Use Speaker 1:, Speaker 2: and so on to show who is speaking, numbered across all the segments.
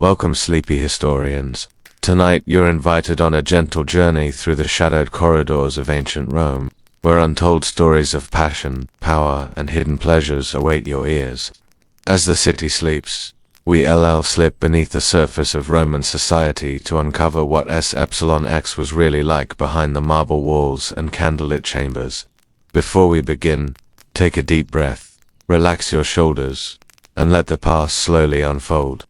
Speaker 1: Welcome, sleepy historians. Tonight you're invited on a gentle journey through the shadowed corridors of ancient Rome, where untold stories of passion, power, and hidden pleasures await your ears. As the city sleeps, we slip beneath the surface of Roman society to uncover what X was really like behind the marble walls and candlelit chambers. Before we begin, take a deep breath, relax your shoulders, and let the past slowly unfold.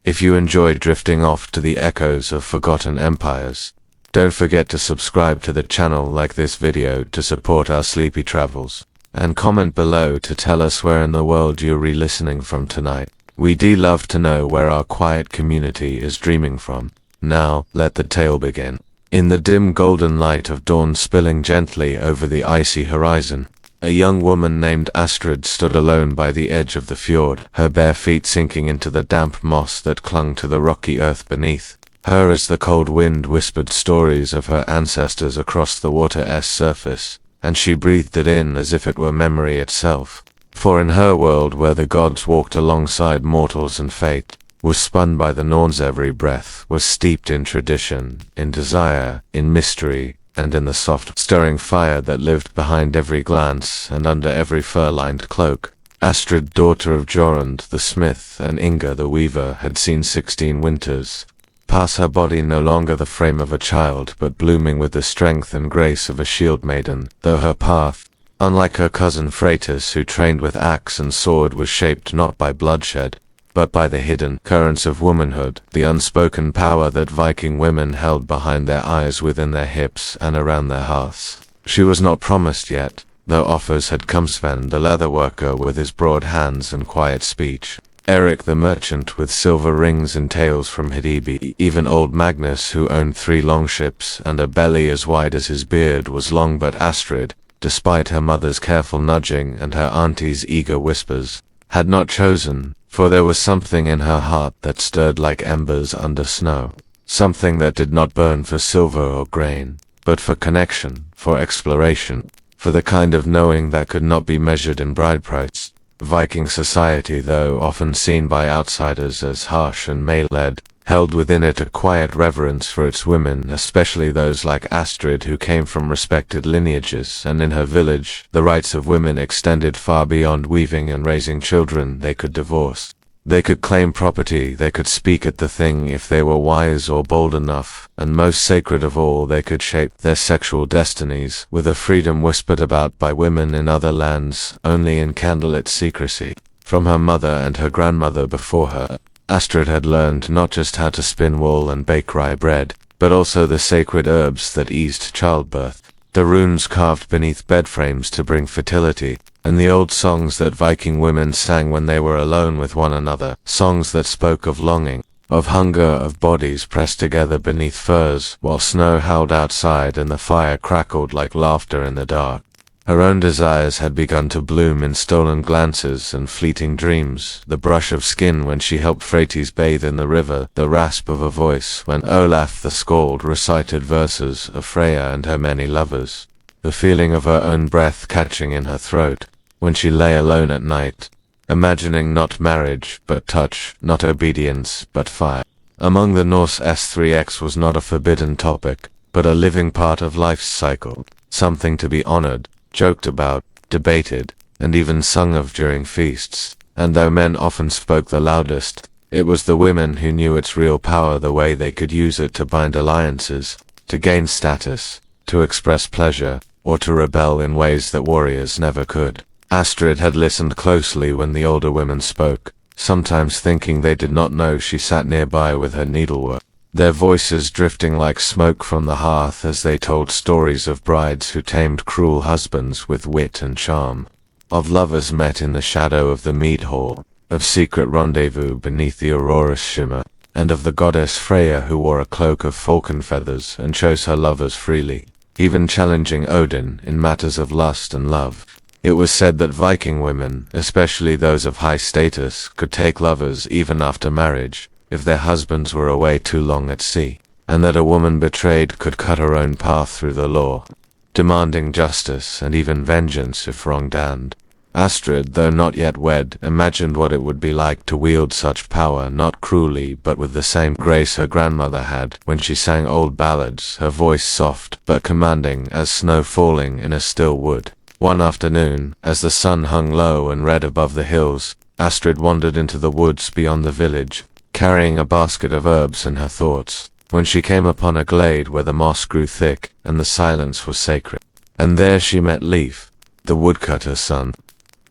Speaker 1: If you enjoy drifting off to the echoes of forgotten empires, don't forget to subscribe to the channel, like this video to support our sleepy travels, and comment below to tell us where in the world you're re-listening from tonight. We'd love to know where our quiet community is dreaming from. Now, let the tale begin. In the dim golden light of dawn spilling gently over the icy horizon, a young woman named Astrid stood alone by the edge of the fjord, her bare feet sinking into the damp moss that clung to the rocky earth beneath her as the cold wind whispered stories of her ancestors across the water's surface, and she breathed it in as if it were memory itself. For in her world, where the gods walked alongside mortals and fate was spun by the Norns, every breath was steeped in tradition, in desire, in mystery, and in the soft, stirring fire that lived behind every glance and under every fur-lined cloak. Astrid, daughter of Jorund the smith and Inga the weaver, had seen 16 winters pass, her body no longer the frame of a child, but blooming with the strength and grace of a shield-maiden, though her path, unlike her cousin Freytis, who trained with axe and sword, was shaped not by bloodshed, but by the hidden currents of womanhood, the unspoken power that Viking women held behind their eyes, within their hips, and around their hearts. She was not promised yet, though offers had come. Sven the leatherworker with his broad hands and quiet speech, Eric the merchant with silver rings and tales from Hidibi, even old Magnus, who owned 3 longships and a belly as wide as his beard, was long. But Astrid, despite her mother's careful nudging and her auntie's eager whispers, had not chosen. For there was something in her heart that stirred like embers under snow, something that did not burn for silver or grain, but for connection, for exploration, for the kind of knowing that could not be measured in bride price. Viking society, though often seen by outsiders as harsh and male-led, held within it a quiet reverence for its women, especially those like Astrid who came from respected lineages, and in her village, the rights of women extended far beyond weaving and raising children. They could divorce, they could claim property, they could speak at the thing if they were wise or bold enough, and most sacred of all, they could shape their sexual destinies with a freedom whispered about by women in other lands only in candlelit secrecy. From her mother and her grandmother before her, Astrid had learned not just how to spin wool and bake rye bread, but also the sacred herbs that eased childbirth, the runes carved beneath bed frames to bring fertility, and the old songs that Viking women sang when they were alone with one another, songs that spoke of longing, of hunger, of bodies pressed together beneath furs, while snow howled outside and the fire crackled like laughter in the dark. Her own desires had begun to bloom in stolen glances and fleeting dreams, the brush of skin when she helped Freytis bathe in the river, the rasp of a voice when Olaf the Skald recited verses of Freya and her many lovers, the feeling of her own breath catching in her throat when she lay alone at night, imagining not marriage but touch, not obedience but fire. Among the Norse, S3X was not a forbidden topic, but a living part of life's cycle, something to be honored, joked about, debated, and even sung of during feasts. And though men often spoke the loudest, it was the women who knew its real power, the way they could use it to bind alliances, to gain status, to express pleasure, or to rebel in ways that warriors never could. Astrid had listened closely when the older women spoke, sometimes thinking they did not know she sat nearby with her needlework, their voices drifting like smoke from the hearth as they told stories of brides who tamed cruel husbands with wit and charm, of lovers met in the shadow of the mead hall, of secret rendezvous beneath the aurora's shimmer, and of the goddess Freya who wore a cloak of falcon feathers and chose her lovers freely, even challenging Odin in matters of lust and love. It was said that Viking women, especially those of high status, could take lovers even after marriage, if their husbands were away too long at sea, and that a woman betrayed could cut her own path through the law, demanding justice and even vengeance if wronged. And Astrid, though not yet wed, imagined what it would be like to wield such power, not cruelly, but with the same grace her grandmother had when she sang old ballads, her voice soft but commanding as snow falling in a still wood. One afternoon, as the sun hung low and red above the hills, Astrid wandered into the woods beyond the village, carrying a basket of herbs in her thoughts, when she came upon a glade where the moss grew thick and the silence was sacred. And there she met Leif, the woodcutter's son,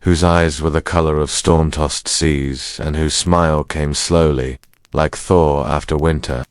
Speaker 1: whose eyes were the color of storm-tossed seas, and whose smile came slowly, like thaw after winter.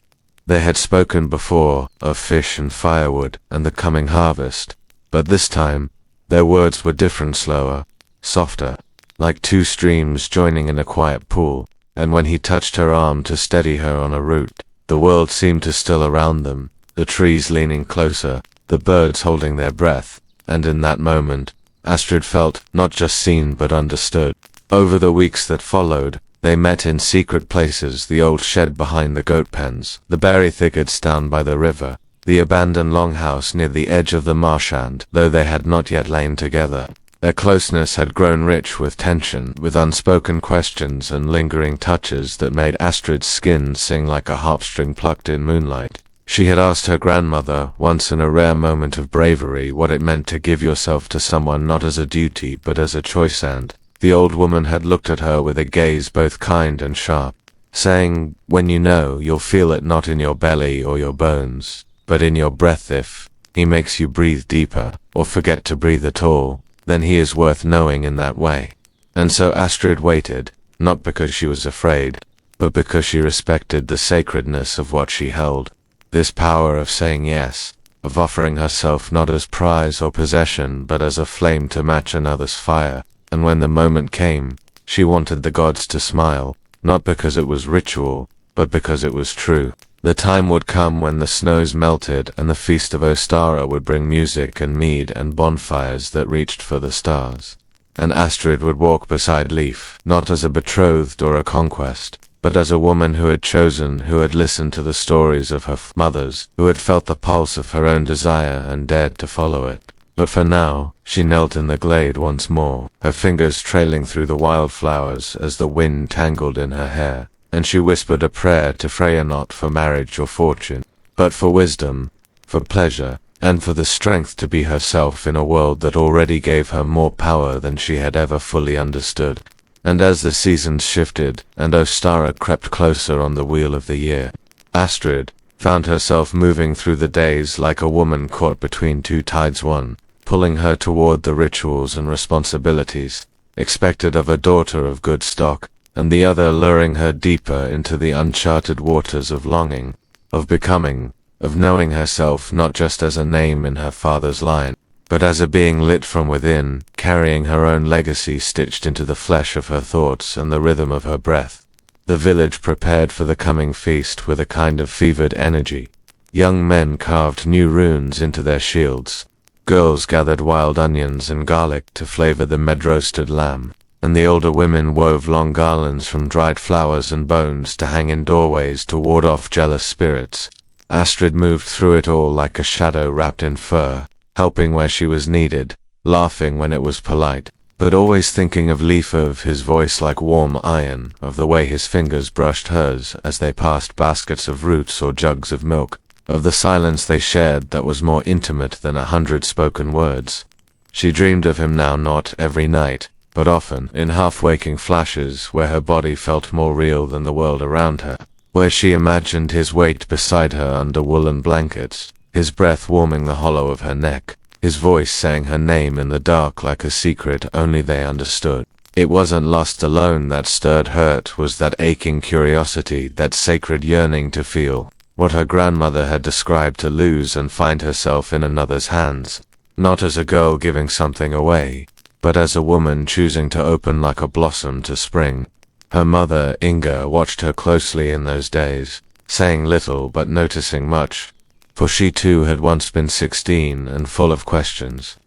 Speaker 1: They had spoken before of fish and firewood and the coming harvest, but this time their words were different, slower, softer, like two streams joining in a quiet pool, and when he touched her arm to steady her on a root, the world seemed to still around them, the trees leaning closer, the birds holding their breath, and in that moment, Astrid felt not just seen but understood. Over the weeks that followed, they met in secret places: the old shed behind the goat pens, the berry thickets down by the river, the abandoned longhouse near the edge of the marshland. Though they had not yet lain together, their closeness had grown rich with tension, with unspoken questions and lingering touches that made Astrid's skin sing like a harpstring plucked in moonlight. She had asked her grandmother, once in a rare moment of bravery, what it meant to give yourself to someone not as a duty but as a choice, and the old woman had looked at her with a gaze both kind and sharp, saying, "When you know, you'll feel it not in your belly or your bones, but in your breath. If he makes you breathe deeper, or forget to breathe at all, then he is worth knowing in that way." And so Astrid waited, not because she was afraid, but because she respected the sacredness of what she held. This power of saying yes, of offering herself not as prize or possession but as a flame to match another's fire. And when the moment came, she wanted the gods to smile, not because it was ritual, but because it was true. The time would come when the snows melted and the feast of Ostara would bring music and mead and bonfires that reached for the stars. And Astrid would walk beside Leif, not as a betrothed or a conquest, but as a woman who had chosen, who had listened to the stories of her mothers, who had felt the pulse of her own desire and dared to follow it. But for now, she knelt in the glade once more, her fingers trailing through the wildflowers as the wind tangled in her hair, and she whispered a prayer to Freya, not for marriage or fortune, but for wisdom, for pleasure, and for the strength to be herself in a world that already gave her more power than she had ever fully understood. And as the seasons shifted, and Ostara crept closer on the wheel of the year, Astrid found herself moving through the days like a woman caught between two tides, one pulling her toward the rituals and responsibilities expected of a daughter of good stock, and the other luring her deeper into the uncharted waters of longing, of becoming, of knowing herself not just as a name in her father's line, but as a being lit from within, carrying her own legacy stitched into the flesh of her thoughts and the rhythm of her breath. The village prepared for the coming feast with a kind of fevered energy. Young men carved new runes into their shields. Girls gathered wild onions and garlic to flavor the med-roasted lamb, and the older women wove long garlands from dried flowers and bones to hang in doorways to ward off jealous spirits. Astrid moved through it all like a shadow wrapped in fur, helping where she was needed, laughing when it was polite, but always thinking of Leif, of his voice like warm iron, of the way his fingers brushed hers as they passed baskets of roots or jugs of milk, of the silence they shared that was more intimate than 100 spoken words. She dreamed of him now, not every night, but often, in half-waking flashes where her body felt more real than the world around her, where she imagined his weight beside her under woolen blankets, his breath warming the hollow of her neck, his voice saying her name in the dark like a secret only they understood. It wasn't lust alone that stirred her, it was that aching curiosity, that sacred yearning to feel what her grandmother had described, to lose and find herself in another's hands, not as a girl giving something away, but as a woman choosing to open like a blossom to spring. Her mother, Inga, watched her closely in those days, saying little but noticing much, for she too had once been 16 and full of questions.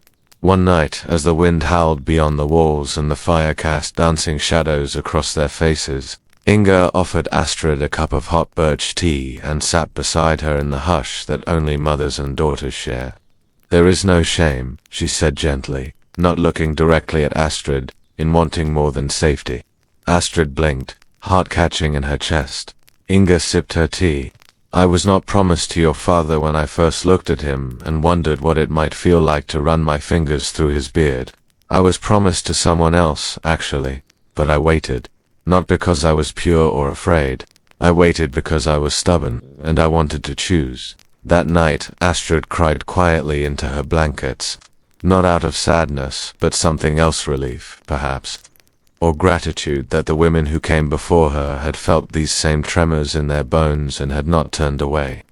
Speaker 1: One night, as the wind howled beyond the walls and the fire cast dancing shadows across their faces, Inga offered Astrid a cup of hot birch tea and sat beside her in the hush that only mothers and daughters share. "There is no shame," she said gently. not looking directly at Astrid, in wanting more than safety. Astrid blinked, heart catching in her chest. Inga sipped her tea. I was not promised to your father when I first looked at him and wondered what it might feel like to run my fingers through his beard. I was promised to someone else, actually, but I waited. Not because I was pure or afraid. I waited because I was stubborn, and I wanted to choose. That night, Astrid cried quietly into her blankets. Not out of sadness, but something else, relief, perhaps. Or gratitude that the women who came before her had felt these same tremors in their bones and had not turned away.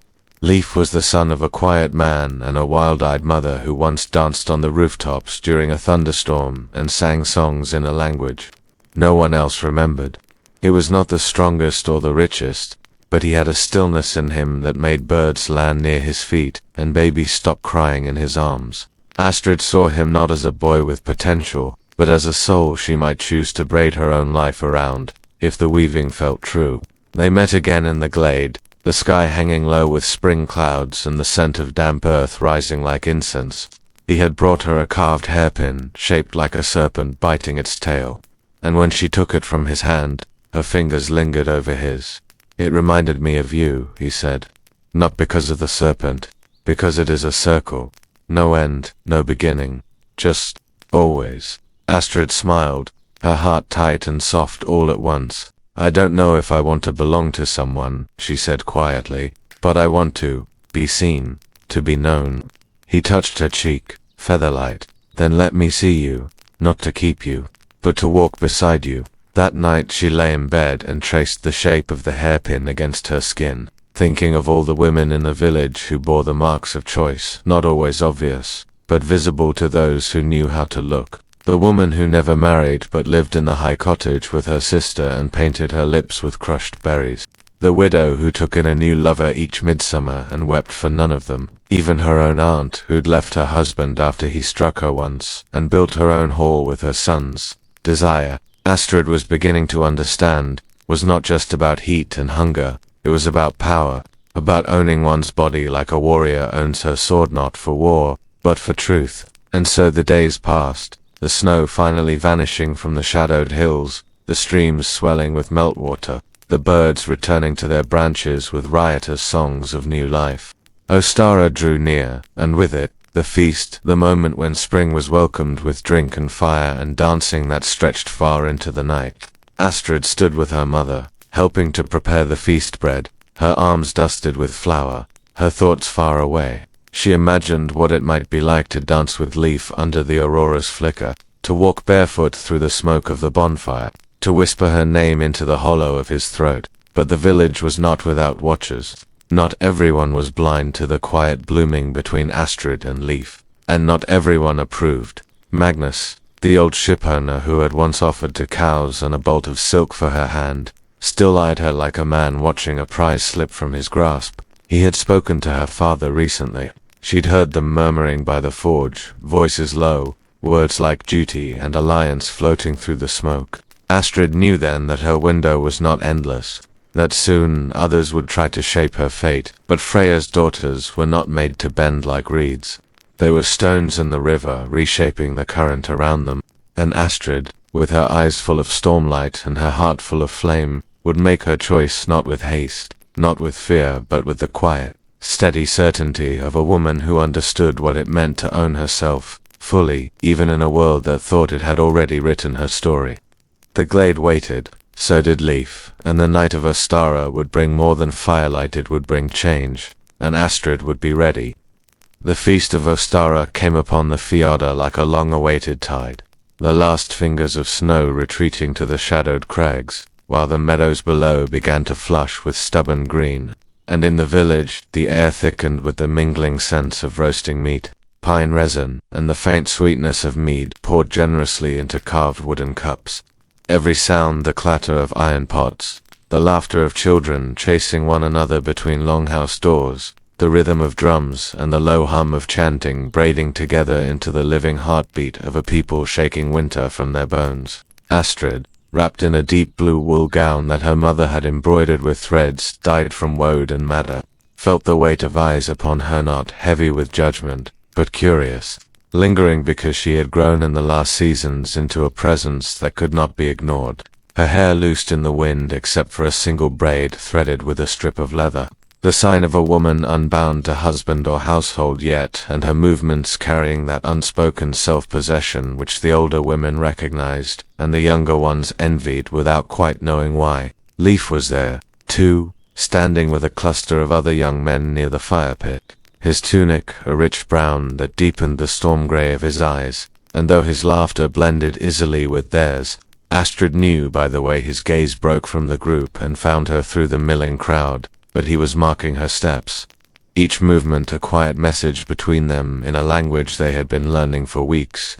Speaker 1: Leif was the son of a quiet man and a wild-eyed mother who once danced on the rooftops during a thunderstorm and sang songs in a language no one else remembered. He was not the strongest or the richest, but he had a stillness in him that made birds land near his feet and babies stop crying in his arms. Astrid saw him not as a boy with potential, but as a soul she might choose to braid her own life around, if the weaving felt true. They met again in the glade, the sky hanging low with spring clouds and the scent of damp earth rising like incense. He had brought her a carved hairpin, shaped like a serpent biting its tail, and when she took it from his hand, her fingers lingered over his. It reminded me of you, he said. Not because of the serpent, because it is a circle. No end, no beginning. Just, always. Astrid smiled, her heart tight and soft all at once. I don't know if I want to belong to someone, she said quietly, but I want to be seen, to be known. He touched her cheek, featherlight. Then let me see you, not to keep you, but to walk beside you. That night she lay in bed and traced the shape of the hairpin against her skin, thinking of all the women in the village who bore the marks of choice, not always obvious, but visible to those who knew how to look. The woman who never married but lived in the high cottage with her sister and painted her lips with crushed berries. The widow who took in a new lover each midsummer and wept for none of them. Even her own aunt who'd left her husband after he struck her once and built her own hall with her sons. Desire, Astrid was beginning to understand, was not just about heat and hunger. It was about power, about owning one's body like a warrior owns her sword, not for war, but for truth. And so the days passed, the snow finally vanishing from the shadowed hills, the streams swelling with meltwater, the birds returning to their branches with riotous songs of new life. Ostara drew near, and with it, the feast, the moment when spring was welcomed with drink and fire and dancing that stretched far into the night. Astrid stood with her mother, helping to prepare the feast bread, her arms dusted with flour, her thoughts far away. She imagined what it might be like to dance with Leif under the aurora's flicker, to walk barefoot through the smoke of the bonfire, to whisper her name into the hollow of his throat. But the village was not without watchers. Not everyone was blind to the quiet blooming between Astrid and Leif, and not everyone approved. Magnus, the old shipowner who had once offered to cows and a bolt of silk for her hand, still eyed her like a man watching a prize slip from his grasp. He had spoken to her father recently. She'd heard them murmuring by the forge, voices low, words like duty and alliance floating through the smoke. Astrid knew then that her window was not endless, that soon others would try to shape her fate, but Freya's daughters were not made to bend like reeds. They were stones in the river, reshaping the current around them, and Astrid, with her eyes full of stormlight and her heart full of flame, would make her choice not with haste, not with fear, but with the quiet, steady certainty of a woman who understood what it meant to own herself, fully, even in a world that thought it had already written her story. The glade waited, so did Leif, and the night of Ostara would bring more than firelight, it would bring change, and Astrid would be ready. The feast of Ostara came upon the fjorda like a long-awaited tide, the last fingers of snow retreating to the shadowed crags, while the meadows below began to flush with stubborn green, and in the village the air thickened with the mingling scents of roasting meat, pine resin, and the faint sweetness of mead poured generously into carved wooden cups. Every sound, the clatter of iron pots, the laughter of children chasing one another between longhouse doors, the rhythm of drums and the low hum of chanting braiding together into the living heartbeat of a people shaking winter from their bones. Astrid, wrapped in a deep blue wool gown that her mother had embroidered with threads dyed from woad and madder, felt the weight of eyes upon her, not heavy with judgment, but curious. lingering because she had grown in the last seasons into a presence that could not be ignored. Her hair loosed in the wind except for a single braid threaded with a strip of leather, the sign of a woman unbound to husband or household yet, and her movements carrying that unspoken self-possession which the older women recognized, and the younger ones envied without quite knowing why. Leif was there, too, standing with a cluster of other young men near the fire pit, his tunic a rich brown that deepened the storm grey of his eyes, and though his laughter blended easily with theirs, Astrid knew by the way his gaze broke from the group and found her through the milling crowd, but he was marking her steps, each movement a quiet message between them in a language they had been learning for weeks.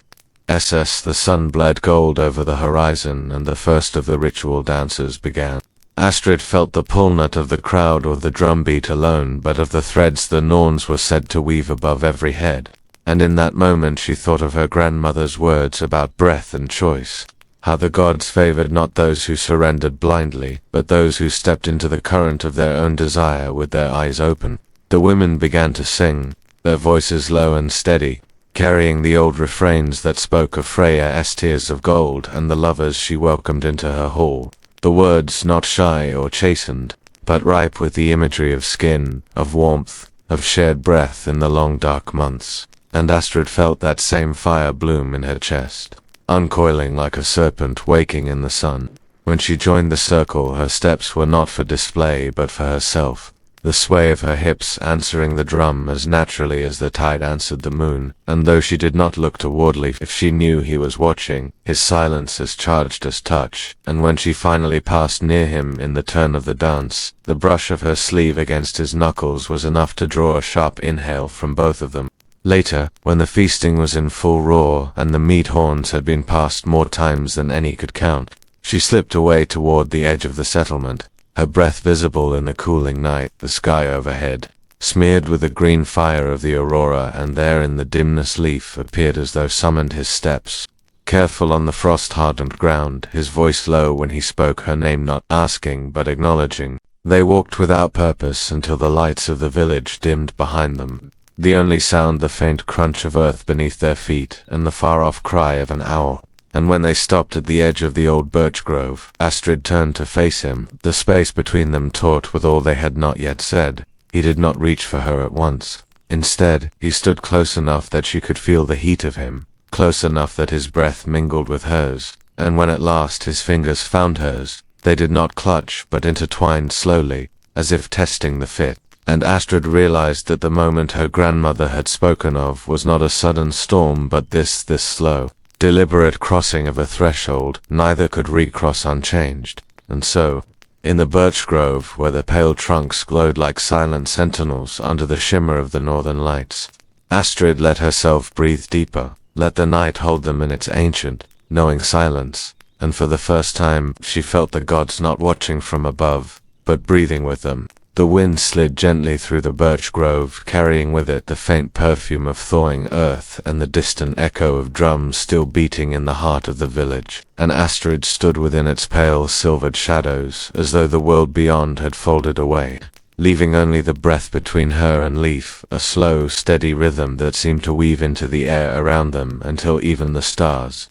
Speaker 1: The sun bled gold over the horizon and the first of the ritual dances began. Astrid felt the pull not of the crowd or the drumbeat alone, but of the threads the Norns were said to weave above every head, and in that moment she thought of her grandmother's words about breath and choice. How the gods favored not those who surrendered blindly, but those who stepped into the current of their own desire with their eyes open. The women began to sing, their voices low and steady, carrying the old refrains that spoke of Freya's tears of gold and the lovers she welcomed into her hall. The words not shy or chastened, but ripe with the imagery of skin, of warmth, of shared breath in the long dark months, and Astrid felt that same fire bloom in her chest, uncoiling like a serpent waking in the sun. When she joined the circle, her steps were not for display but for herself, the sway of her hips answering the drum as naturally as the tide answered the moon, and though she did not look toward Leif if she knew he was watching, his silence as charged as touch, and when she finally passed near him in the turn of the dance, the brush of her sleeve against his knuckles was enough to draw a sharp inhale from both of them. Later, when the feasting was in full roar and the meat horns had been passed more times than any could count, she slipped away toward the edge of the settlement, her breath visible in the cooling night, the sky overhead, smeared with the green fire of the aurora, and there in the dimness Leif appeared as though summoned his steps. Careful on the frost-hardened ground, his voice low when he spoke her name, not asking but acknowledging. They walked without purpose until the lights of the village dimmed behind them, the only sound the faint crunch of earth beneath their feet and the far-off cry of an owl. And when they stopped at the edge of the old birch grove, Astrid turned to face him, the space between them taut with all they had not yet said. He did not reach for her at once. Instead, he stood close enough that she could feel the heat of him, close enough that his breath mingled with hers, and when at last his fingers found hers, they did not clutch but intertwined slowly, as if testing the fit. And Astrid realized that the moment her grandmother had spoken of was not a sudden storm but this slow, deliberate crossing of a threshold neither could recross unchanged. And so, in the birch grove where the pale trunks glowed like silent sentinels under the shimmer of the northern lights, Astrid let herself breathe deeper, let the night hold them in its ancient, knowing silence, and for the first time she felt the gods not watching from above, but breathing with them. The wind slid gently through the birch grove, carrying with it the faint perfume of thawing earth and the distant echo of drums still beating in the heart of the village, and Astrid stood within its pale silvered shadows, as though the world beyond had folded away, leaving only the breath between her and Leif, a slow, steady rhythm that seemed to weave into the air around them until even the stars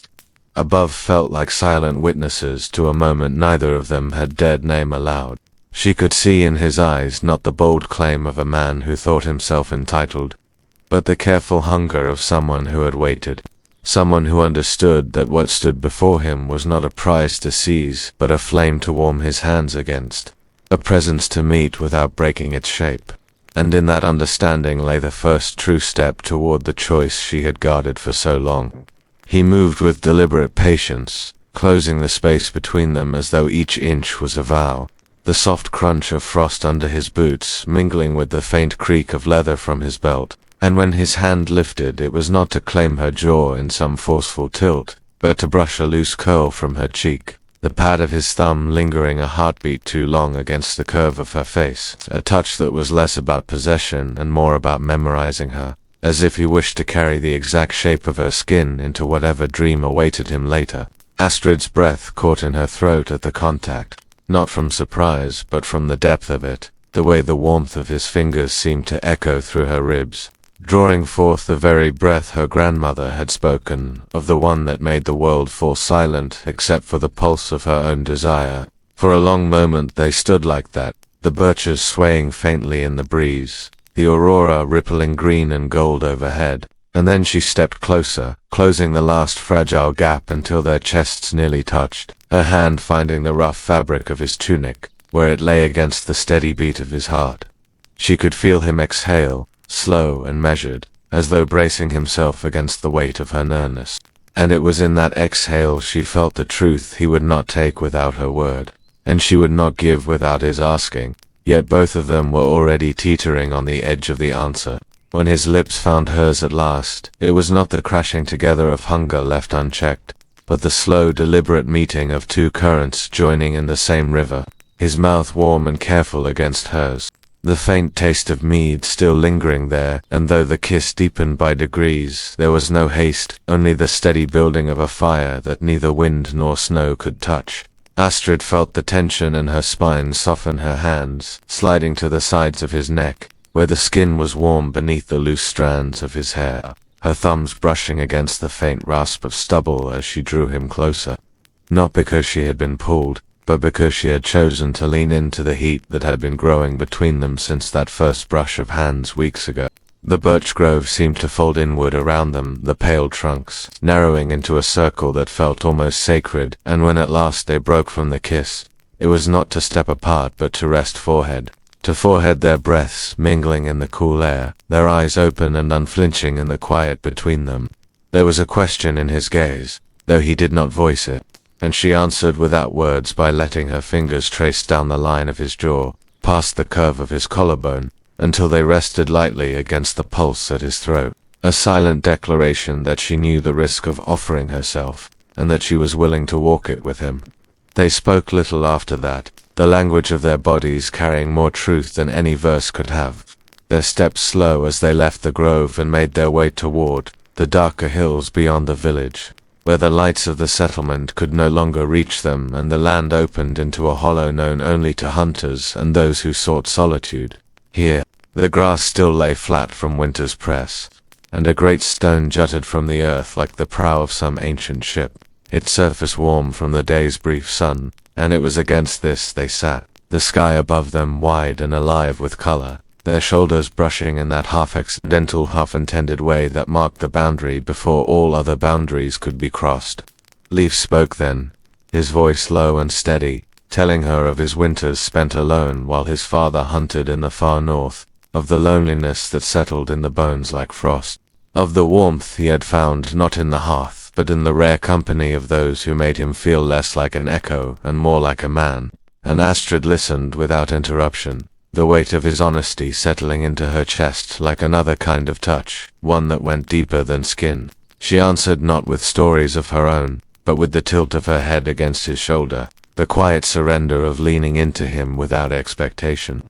Speaker 1: above felt like silent witnesses to a moment neither of them had dared name aloud. She could see in his eyes not the bold claim of a man who thought himself entitled, but the careful hunger of someone who had waited, someone who understood that what stood before him was not a prize to seize but a flame to warm his hands against, a presence to meet without breaking its shape. And in that understanding lay the first true step toward the choice she had guarded for so long. He moved with deliberate patience, closing the space between them as though each inch was a vow, the soft crunch of frost under his boots mingling with the faint creak of leather from his belt, and when his hand lifted it was not to claim her jaw in some forceful tilt, but to brush a loose curl from her cheek, the pad of his thumb lingering a heartbeat too long against the curve of her face, a touch that was less about possession and more about memorizing her, as if he wished to carry the exact shape of her skin into whatever dream awaited him later. Astrid's breath caught in her throat at the contact, not from surprise but from the depth of it, the way the warmth of his fingers seemed to echo through her ribs. drawing forth the very breath her grandmother had spoken, of the one that made the world fall silent except for the pulse of her own desire. For a long moment they stood like that, the birches swaying faintly in the breeze, the aurora rippling green and gold overhead. And then she stepped closer, closing the last fragile gap until their chests nearly touched, her hand finding the rough fabric of his tunic, where it lay against the steady beat of his heart. She could feel him exhale, slow and measured, as though bracing himself against the weight of her nearness. And it was in that exhale she felt the truth he would not take without her word, and she would not give without his asking, yet both of them were already teetering on the edge of the answer. When his lips found hers at last, it was not the crashing together of hunger left unchecked, but the slow, deliberate meeting of two currents joining in the same river, his mouth warm and careful against hers, the faint taste of mead still lingering there, and though the kiss deepened by degrees, there was no haste, only the steady building of a fire that neither wind nor snow could touch. Astrid felt the tension in her spine soften her hands, sliding to the sides of his neck, where the skin was warm beneath the loose strands of his hair, her thumbs brushing against the faint rasp of stubble as she drew him closer. Not because she had been pulled, but because she had chosen to lean into the heat that had been growing between them since that first brush of hands weeks ago. The birch grove seemed to fold inward around them, the pale trunks, narrowing into a circle that felt almost sacred, and when at last they broke from the kiss, it was not to step apart but to rest forehead to forehead, their breaths mingling in the cool air, their eyes open and unflinching in the quiet between them. There was a question in his gaze, though he did not voice it, and she answered without words by letting her fingers trace down the line of his jaw, past the curve of his collarbone, until they rested lightly against the pulse at his throat, a silent declaration that she knew the risk of offering herself, and that she was willing to walk it with him. They spoke little after that, the language of their bodies carrying more truth than any verse could have, their steps slow as they left the grove and made their way toward the darker hills beyond the village, where the lights of the settlement could no longer reach them and the land opened into a hollow known only to hunters and those who sought solitude. Here, the grass still lay flat from winter's press, and a great stone jutted from the earth like the prow of some ancient ship, its surface warm from the day's brief sun, and it was against this they sat, the sky above them wide and alive with color, their shoulders brushing in that half-accidental, half-intended way that marked the boundary before all other boundaries could be crossed. Leif spoke then, his voice low and steady, telling her of his winters spent alone while his father hunted in the far north, of the loneliness that settled in the bones like frost, of the warmth he had found not in the hearth, but in the rare company of those who made him feel less like an echo and more like a man. And Astrid listened without interruption, the weight of his honesty settling into her chest like another kind of touch, one that went deeper than skin. She answered not with stories of her own, but with the tilt of her head against his shoulder, the quiet surrender of leaning into him without expectation,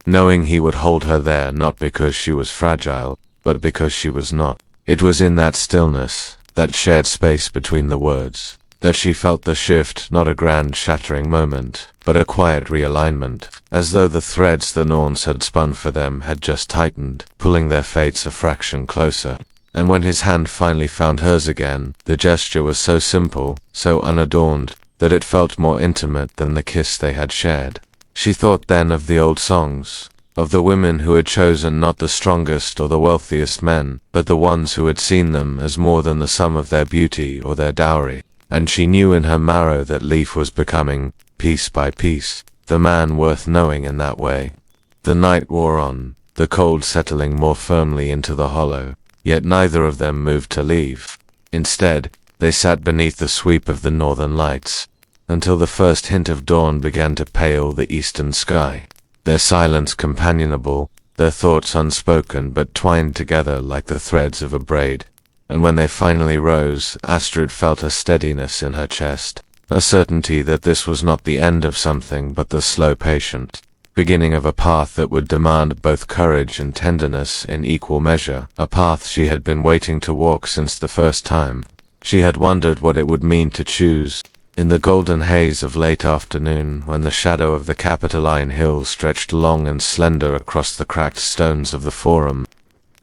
Speaker 1: knowing he would hold her there not because she was fragile, but because she was not. It was in that stillness, that shared space between the words, that she felt the shift, not a grand shattering moment, but a quiet realignment, as though the threads the Norns had spun for them had just tightened, pulling their fates a fraction closer. And when his hand finally found hers again, the gesture was so simple, so unadorned, that it felt more intimate than the kiss they had shared. She thought then of the old songs, of the women who had chosen not the strongest or the wealthiest men, but the ones who had seen them as more than the sum of their beauty or their dowry, and she knew in her marrow that Leif was becoming, piece by piece, the man worth knowing in that way. The night wore on, the cold settling more firmly into the hollow, yet neither of them moved to leave. Instead, they sat beneath the sweep of the northern lights, until the first hint of dawn began to pale the eastern sky, their silence companionable, their thoughts unspoken but twined together like the threads of a braid. And when they finally rose, Astrid felt a steadiness in her chest, a certainty that this was not the end of something but the slow patient beginning of a path that would demand both courage and tenderness in equal measure, a path she had been waiting to walk since the first time. She had wondered what it would mean to choose. In the golden haze of late afternoon, when the shadow of the Capitoline Hill stretched long and slender across the cracked stones of the Forum,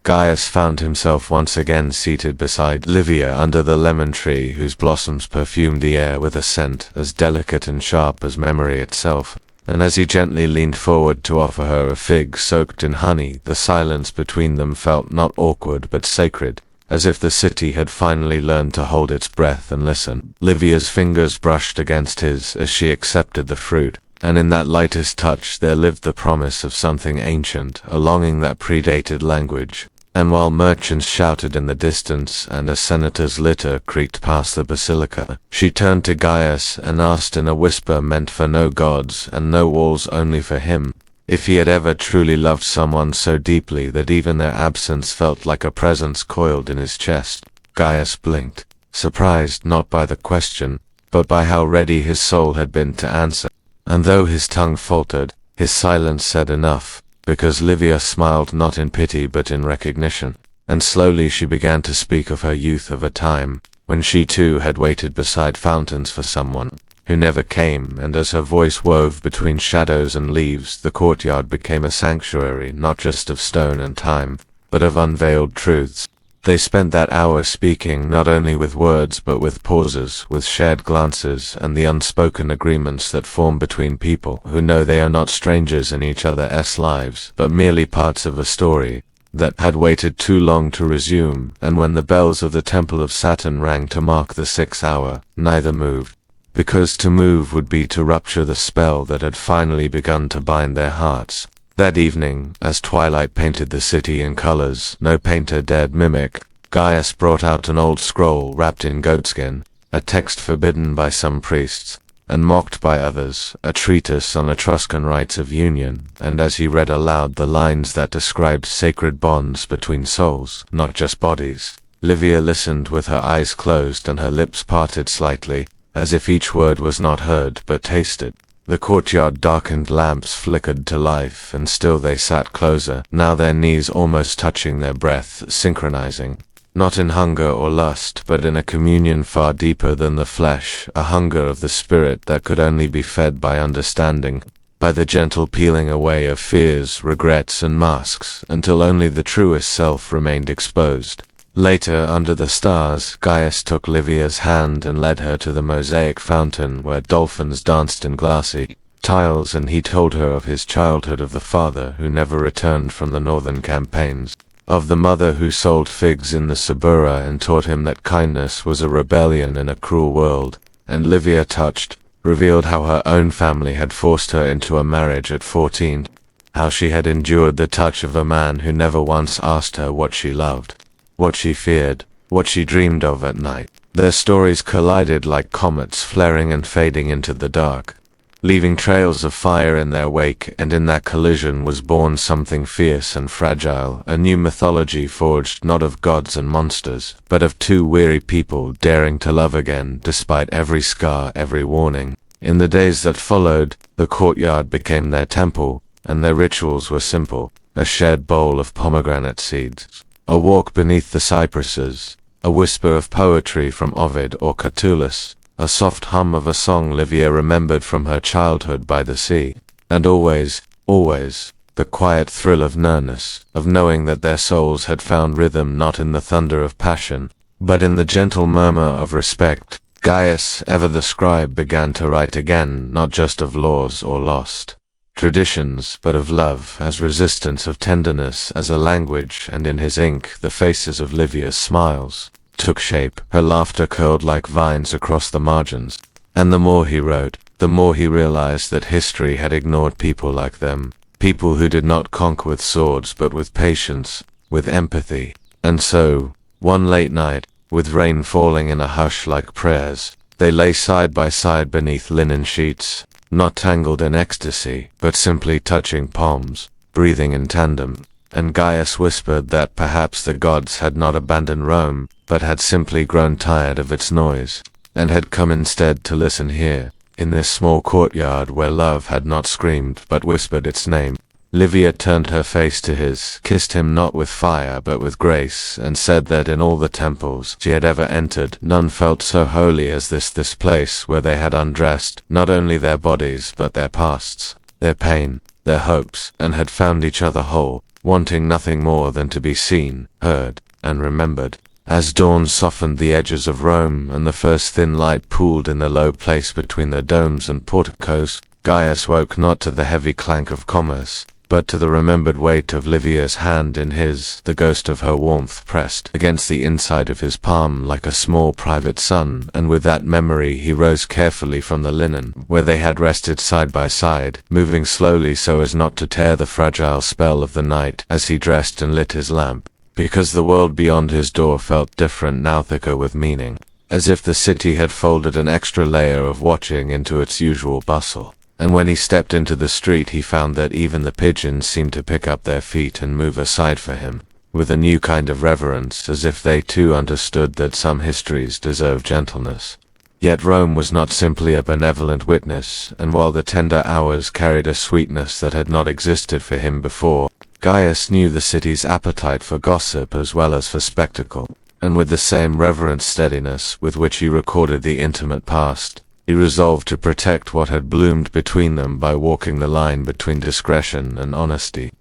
Speaker 1: Gaius found himself once again seated beside Livia under the lemon tree whose blossoms perfumed the air with a scent as delicate and sharp as memory itself, and as he gently leaned forward to offer her a fig soaked in honey, the silence between them felt not awkward but sacred, as if the city had finally learned to hold its breath and listen. Livia's fingers brushed against his as she accepted the fruit, and in that lightest touch there lived the promise of something ancient, a longing that predated language. And while merchants shouted in the distance and a senator's litter creaked past the basilica, she turned to Gaius and asked in a whisper meant for no gods and no walls, only for him, if he had ever truly loved someone so deeply that even their absence felt like a presence coiled in his chest. Gaius blinked, surprised not by the question, but by how ready his soul had been to answer. And though his tongue faltered, his silence said enough, because Livia smiled not in pity but in recognition, and slowly she began to speak of her youth, of a time when she too had waited beside fountains for someone who never came, and as her voice wove between shadows and leaves, the courtyard became a sanctuary not just of stone and time, but of unveiled truths. They spent that hour speaking not only with words but with pauses, with shared glances, and the unspoken agreements that form between people who know they are not strangers in each other's lives, but merely parts of a story that had waited too long to resume. And when the bells of the Temple of Saturn rang to mark the 6th hour, neither moved, because to move would be to rupture the spell that had finally begun to bind their hearts. That evening, as twilight painted the city in colors no painter dared mimic, Gaius brought out an old scroll wrapped in goatskin, a text forbidden by some priests, and mocked by others, a treatise on Etruscan rites of union, and as he read aloud the lines that described sacred bonds between souls, not just bodies, Livia listened with her eyes closed and her lips parted slightly, as if each word was not heard but tasted. The courtyard darkened, lamps flickered to life, and still they sat closer, now their knees almost touching their breath, synchronizing, not in hunger or lust, but in a communion far deeper than the flesh, a hunger of the spirit that could only be fed by understanding, by the gentle peeling away of fears, regrets, and masks, until only the truest self remained exposed. Later, under the stars, Gaius took Livia's hand and led her to the mosaic fountain where dolphins danced in glassy tiles, and he told her of his childhood, of the father who never returned from the northern campaigns, of the mother who sold figs in the Subura and taught him that kindness was a rebellion in a cruel world. And Livia, touched, revealed how her own family had forced her into a marriage at 14, how she had endured the touch of a man who never once asked her what she loved, what she feared, what she dreamed of at night. Their stories collided like comets, flaring and fading into the dark, leaving trails of fire in their wake, and in that collision was born something fierce and fragile, a new mythology forged not of gods and monsters, but of two weary people daring to love again despite every scar, every warning. In the days that followed, the courtyard became their temple, and their rituals were simple: a shared bowl of pomegranate seeds, a walk beneath the cypresses, a whisper of poetry from Ovid or Catullus, a soft hum of a song Livia remembered from her childhood by the sea, and always, always, the quiet thrill of nearness, of knowing that their souls had found rhythm not in the thunder of passion, but in the gentle murmur of respect. Gaius, ever the scribe, began to write again, not just of laws or lost traditions, but of love as resistance, of tenderness as a language, and in his ink the faces of Livia's smiles took shape, her laughter curled like vines across the margins. And the more he wrote, the more he realized that history had ignored people like them, people who did not conquer with swords but with patience, with empathy. And so, one late night, with rain falling in a hush like prayers, they lay side by side beneath linen sheets, not tangled in ecstasy, but simply touching palms, breathing in tandem. And Gaius whispered that perhaps the gods had not abandoned Rome, but had simply grown tired of its noise, and had come instead to listen here, in this small courtyard where love had not screamed but whispered its name. Livia turned her face to his, kissed him not with fire but with grace, and said that in all the temples she had ever entered, none felt so holy as this place where they had undressed not only their bodies but their pasts, their pain, their hopes, and had found each other whole, wanting nothing more than to be seen, heard, and remembered. As dawn softened the edges of Rome and the first thin light pooled in the low place between the domes and porticos, Gaius woke not to the heavy clank of commerce, but to the remembered weight of Livia's hand in his, the ghost of her warmth pressed against the inside of his palm like a small private sun, and with that memory he rose carefully from the linen, where they had rested side by side, moving slowly so as not to tear the fragile spell of the night as he dressed and lit his lamp, because the world beyond his door felt different now, thicker with meaning, as if the city had folded an extra layer of watching into its usual bustle. And when he stepped into the street he found that even the pigeons seemed to pick up their feet and move aside for him, with a new kind of reverence, as if they too understood that some histories deserve gentleness. Yet Rome was not simply a benevolent witness, and while the tender hours carried a sweetness that had not existed for him before, Gaius knew the city's appetite for gossip as well as for spectacle, and with the same reverent steadiness with which he recorded the intimate past, he resolved to protect what had bloomed between them by walking the line between discretion and honesty.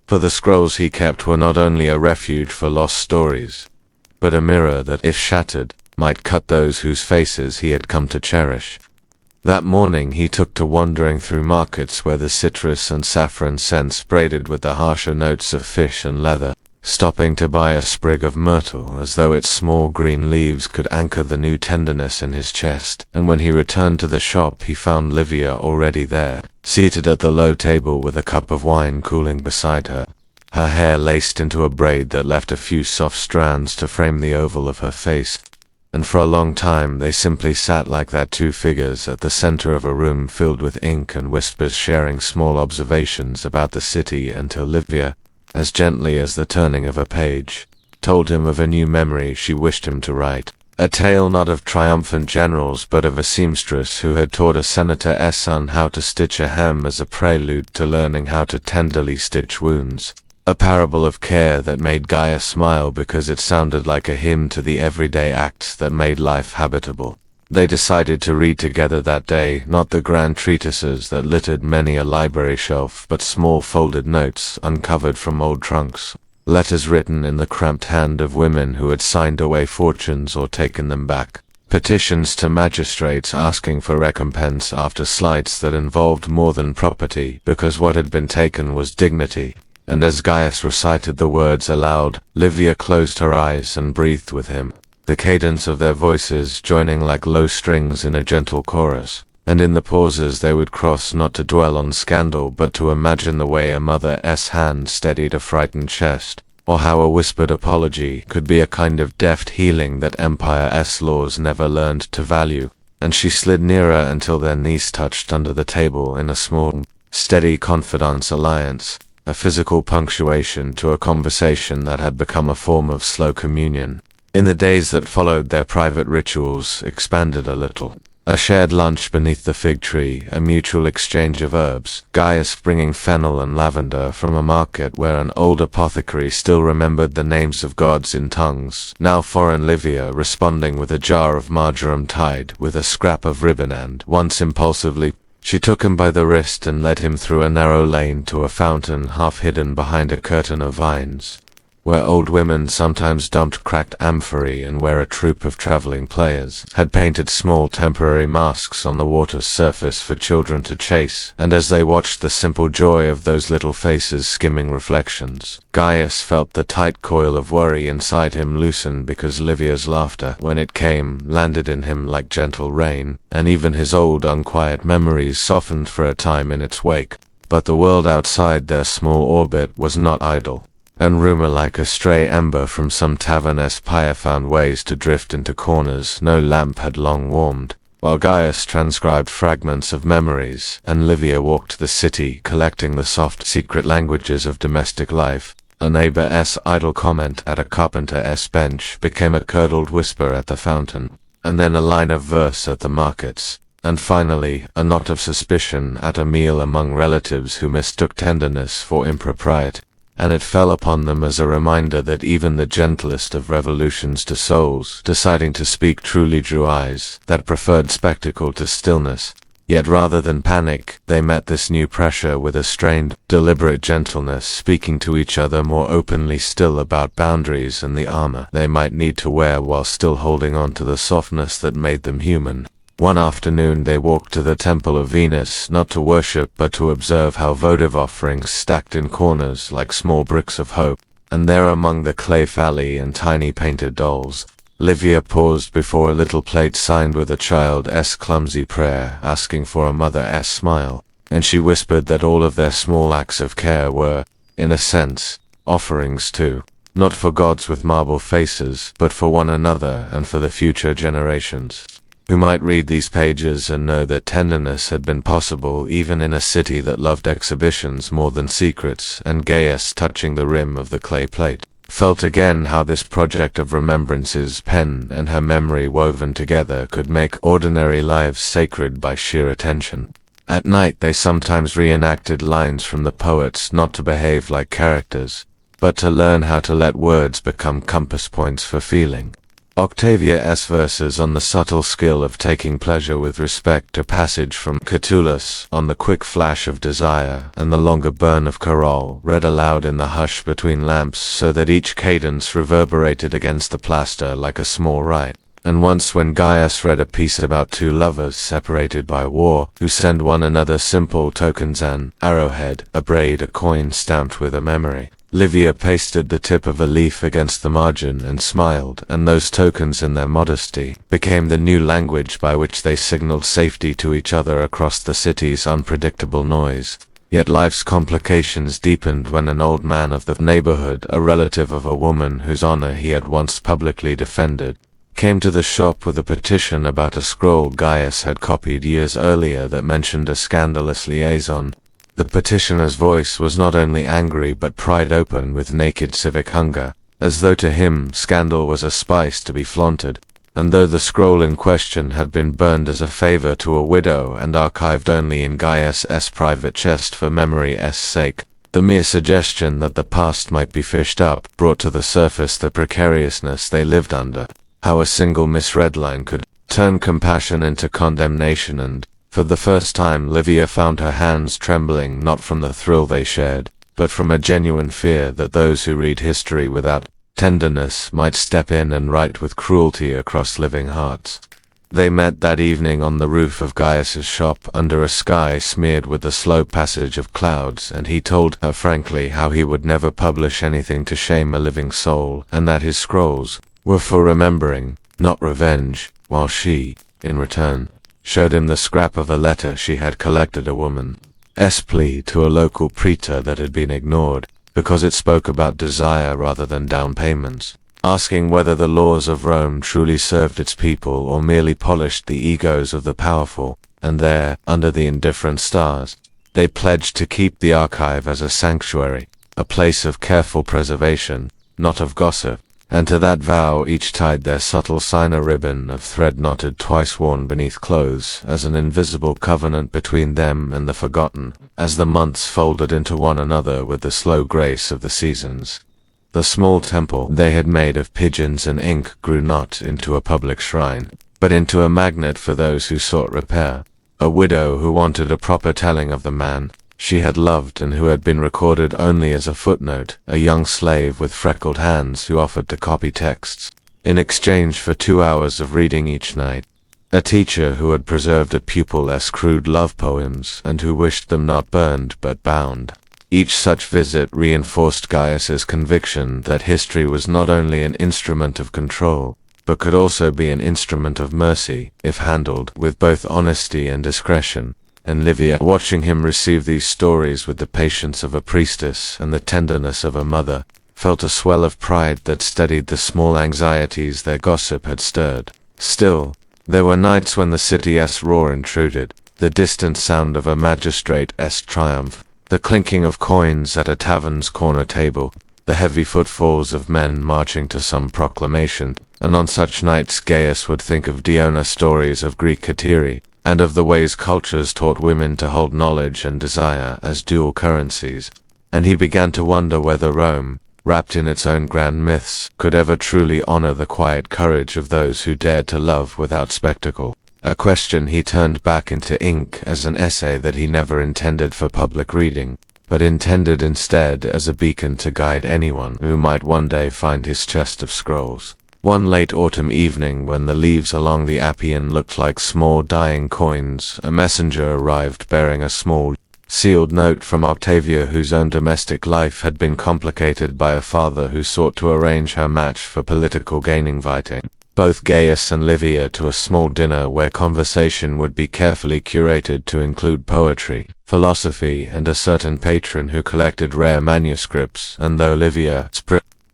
Speaker 1: For the scrolls he kept were not only a refuge for lost stories, but a mirror that, if shattered, might cut those whose faces he had come to cherish. That morning he took to wandering through markets where the citrus and saffron scents braided with the harsher notes of fish and leather, stopping to buy a sprig of myrtle as though its small green leaves could anchor the new tenderness in his chest. And when he returned to the shop he found Livia already there, seated at the low table with a cup of wine cooling beside her, her hair laced into a braid that left a few soft strands to frame the oval of her face. And for a long time they simply sat like that, two figures at the center of a room filled with ink and whispers, sharing small observations about the city, until Livia, as gently as the turning of a page, told him of a new memory she wished him to write. A tale not of triumphant generals but of a seamstress who had taught a senator's son how to stitch a hem as a prelude to learning how to tenderly stitch wounds. A parable of care that made Gaius smile because it sounded like a hymn to the everyday acts that made life habitable. They decided to read together that day, not the grand treatises that littered many a library shelf, but small folded notes uncovered from old trunks, letters written in the cramped hand of women who had signed away fortunes or taken them back, petitions to magistrates asking for recompense after slights that involved more than property because what had been taken was dignity. And as Gaius recited the words aloud, Livia closed her eyes and breathed with him, the cadence of their voices joining like low strings in a gentle chorus. And in the pauses they would cross not to dwell on scandal but to imagine the way a mother's hand steadied a frightened chest, or how a whispered apology could be a kind of deft healing that Empire's laws never learned to value. And she slid nearer until their knees touched under the table in a small, steady confidence alliance, a physical punctuation to a conversation that had become a form of slow communion. In the days that followed their private rituals expanded a little. A shared lunch beneath the fig tree, a mutual exchange of herbs, Gaius bringing fennel and lavender from a market where an old apothecary still remembered the names of gods in tongues, now foreign, Livia responding with a jar of marjoram tied with a scrap of ribbon, and, once impulsively, she took him by the wrist and led him through a narrow lane to a fountain half hidden behind a curtain of vines, where old women sometimes dumped cracked amphorae and where a troupe of traveling players had painted small temporary masks on the water's surface for children to chase. And as they watched the simple joy of those little faces skimming reflections, Gaius felt the tight coil of worry inside him loosen, because Livia's laughter, when it came, landed in him like gentle rain, and even his old unquiet memories softened for a time in its wake. But the world outside their small orbit was not idle, and rumor, like a stray ember from some tavern's pyre, found ways to drift into corners no lamp had long warmed. While Gaius transcribed fragments of memories, and Livia walked the city collecting the soft secret languages of domestic life, a neighbor's idle comment at a carpenter's bench became a curdled whisper at the fountain, and then a line of verse at the markets, and finally a knot of suspicion at a meal among relatives who mistook tenderness for impropriety. And it fell upon them as a reminder that even the gentlest of revolutions to souls deciding to speak truly drew eyes that preferred spectacle to stillness. Yet rather than panic, they met this new pressure with a strained, deliberate gentleness, speaking to each other more openly still about boundaries and the armor they might need to wear while still holding on to the softness that made them human. One afternoon they walked to the temple of Venus, not to worship but to observe how votive offerings stacked in corners like small bricks of hope, and there among the clay phalli and tiny painted dolls, Livia paused before a little plate signed with a child's clumsy prayer, asking for a mother's smile, and she whispered that all of their small acts of care were, in a sense, offerings too, not for gods with marble faces, but for one another and for the future generations, who might read these pages and know that tenderness had been possible even in a city that loved exhibitions more than secrets. And Gaius, touching the rim of the clay plate, felt again how this project of remembrance's pen and her memory woven together could make ordinary lives sacred by sheer attention. At night they sometimes reenacted lines from the poets, not to behave like characters, but to learn how to let words become compass points for feeling. Octavia's verses on the subtle skill of taking pleasure with respect to passage from Catullus on the quick flash of desire and the longer burn of Carol, read aloud in the hush between lamps so that each cadence reverberated against the plaster like a small rite. And once when Gaius read a piece about two lovers separated by war, who send one another simple tokens, an arrowhead, a braid, a coin stamped with a memory, Livia pasted the tip of a leaf against the margin and smiled, and those tokens in their modesty became the new language by which they signaled safety to each other across the city's unpredictable noise. Yet life's complications deepened when an old man of the neighborhood, a relative of a woman whose honor he had once publicly defended, came to the shop with a petition about a scroll Gaius had copied years earlier that mentioned a scandalous liaison. The petitioner's voice was not only angry but pried open with naked civic hunger, as though to him scandal was a spice to be flaunted, and though the scroll in question had been burned as a favor to a widow and archived only in Gaius's private chest for memory's sake, the mere suggestion that the past might be fished up brought to the surface the precariousness they lived under, how a single misread line could turn compassion into condemnation, and for the first time Livia found her hands trembling not from the thrill they shared, but from a genuine fear that those who read history without tenderness might step in and write with cruelty across living hearts. They met that evening on the roof of Gaius's shop under a sky smeared with the slow passage of clouds, and he told her frankly how he would never publish anything to shame a living soul, and that his scrolls were for remembering, not revenge, while she, in return, showed him the scrap of a letter she had collected a woman's plea to a local praetor that had been ignored, because it spoke about desire rather than down payments, asking whether the laws of Rome truly served its people or merely polished the egos of the powerful, and there, under the indifferent stars, they pledged to keep the archive as a sanctuary, a place of careful preservation, not of gossip. And to that vow each tied their subtle signer ribbon of thread knotted twice worn beneath clothes as an invisible covenant between them and the forgotten, as the months folded into one another with the slow grace of the seasons. The small temple they had made of pigeons and ink grew not into a public shrine, but into a magnet for those who sought repair, a widow who wanted a proper telling of the man she had loved and who had been recorded only as a footnote, a young slave with freckled hands who offered to copy texts, in exchange for 2 hours of reading each night, a teacher who had preserved a pupil's crude love poems and who wished them not burned but bound. Each such visit reinforced Gaius's conviction that history was not only an instrument of control, but could also be an instrument of mercy, if handled with both honesty and discretion. And Livia, watching him receive these stories with the patience of a priestess and the tenderness of a mother, felt a swell of pride that steadied the small anxieties their gossip had stirred. Still, there were nights when the city's roar intruded, the distant sound of a magistrate's triumph, the clinking of coins at a tavern's corner table, the heavy footfalls of men marching to some proclamation, and on such nights Gaius would think of Diona's stories of Greek hetaery, and of the ways cultures taught women to hold knowledge and desire as dual currencies, and he began to wonder whether Rome, wrapped in its own grand myths, could ever truly honor the quiet courage of those who dared to love without spectacle, a question he turned back into ink as an essay that he never intended for public reading, but intended instead as a beacon to guide anyone who might one day find his chest of scrolls. One late autumn evening, when the leaves along the Appian looked like small dying coins, a messenger arrived bearing a small, sealed note from Octavia, whose own domestic life had been complicated by a father who sought to arrange her match for political gain, inviting both Gaius and Livia to a small dinner where conversation would be carefully curated to include poetry, philosophy, and a certain patron who collected rare manuscripts. And though Livia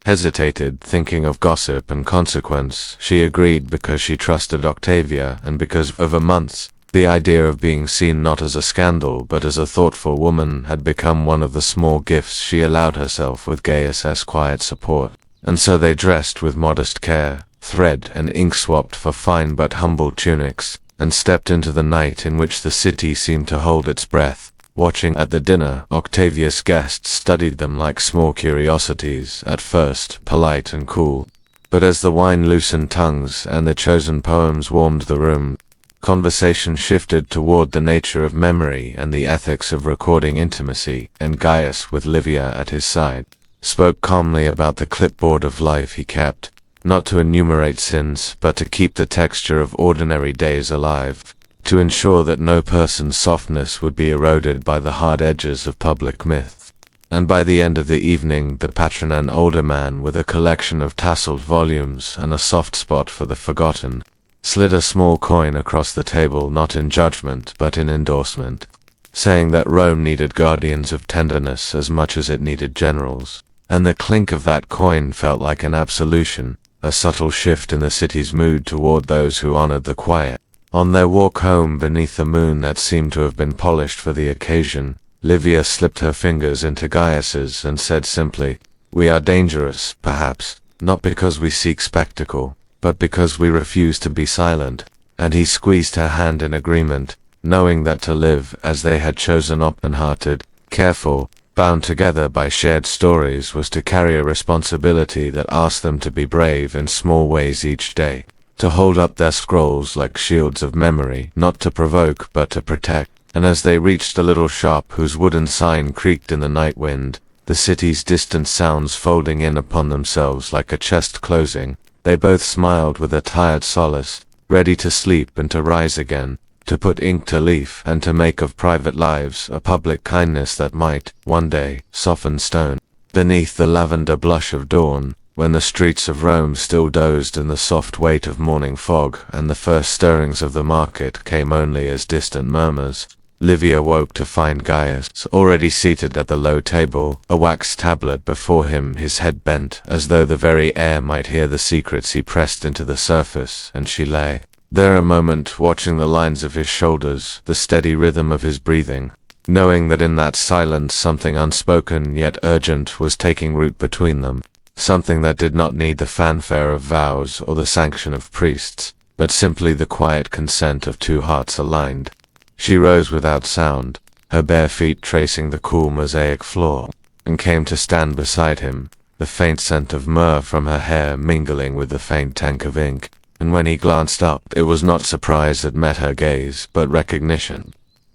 Speaker 1: hesitated, thinking of gossip and consequence, she agreed because she trusted Octavia, and because over months the idea of being seen not as a scandal but as a thoughtful woman had become one of the small gifts she allowed herself with Gaius's quiet support. And so they dressed with modest care, thread and ink swapped for fine but humble tunics, and stepped into the night in which the city seemed to hold its breath. Watching at the dinner, Octavia's guests studied them like small curiosities, at first polite and cool. But as the wine loosened tongues and the chosen poems warmed the room, conversation shifted toward the nature of memory and the ethics of recording intimacy, and Gaius, with Livia at his side, spoke calmly about the clipboard of life he kept, not to enumerate sins, but to keep the texture of ordinary days alive, to ensure that no person's softness would be eroded by the hard edges of public myth. And by the end of the evening, the patron, an older man with a collection of tasseled volumes and a soft spot for the forgotten, slid a small coin across the table, not in judgment but in endorsement, saying that Rome needed guardians of tenderness as much as it needed generals. And the clink of that coin felt like an absolution, a subtle shift in the city's mood toward those who honored the quiet. On their walk home beneath a moon that seemed to have been polished for the occasion, Livia slipped her fingers into Gaius's and said simply, "We are dangerous, perhaps, not because we seek spectacle, but because we refuse to be silent." And he squeezed her hand in agreement, knowing that to live as they had chosen, open-hearted, careful, bound together by shared stories, was to carry a responsibility that asked them to be brave in small ways each day, to hold up their scrolls like shields of memory, not to provoke but to protect. And as they reached a little shop whose wooden sign creaked in the night wind, the city's distant sounds folding in upon themselves like a chest closing, they both smiled with a tired solace, ready to sleep and to rise again, to put ink to leaf and to make of private lives a public kindness that might, one day, soften stone. Beneath the lavender blush of dawn, when the streets of Rome still dozed in the soft weight of morning fog and the first stirrings of the market came only as distant murmurs, Livia woke to find Gaius already seated at the low table, a wax tablet before him, his head bent, as though the very air might hear the secrets he pressed into the surface, and she lay there a moment, watching the lines of his shoulders, the steady rhythm of his breathing, knowing that in that silence something unspoken yet urgent was taking root between them, something that did not need the fanfare of vows or the sanction of priests, but simply the quiet consent of two hearts aligned. She rose without sound, her bare feet tracing the cool mosaic floor, and came to stand beside him, the faint scent of myrrh from her hair mingling with the faint tank of ink. And when he glanced up, it was not surprise that met her gaze, but recognition,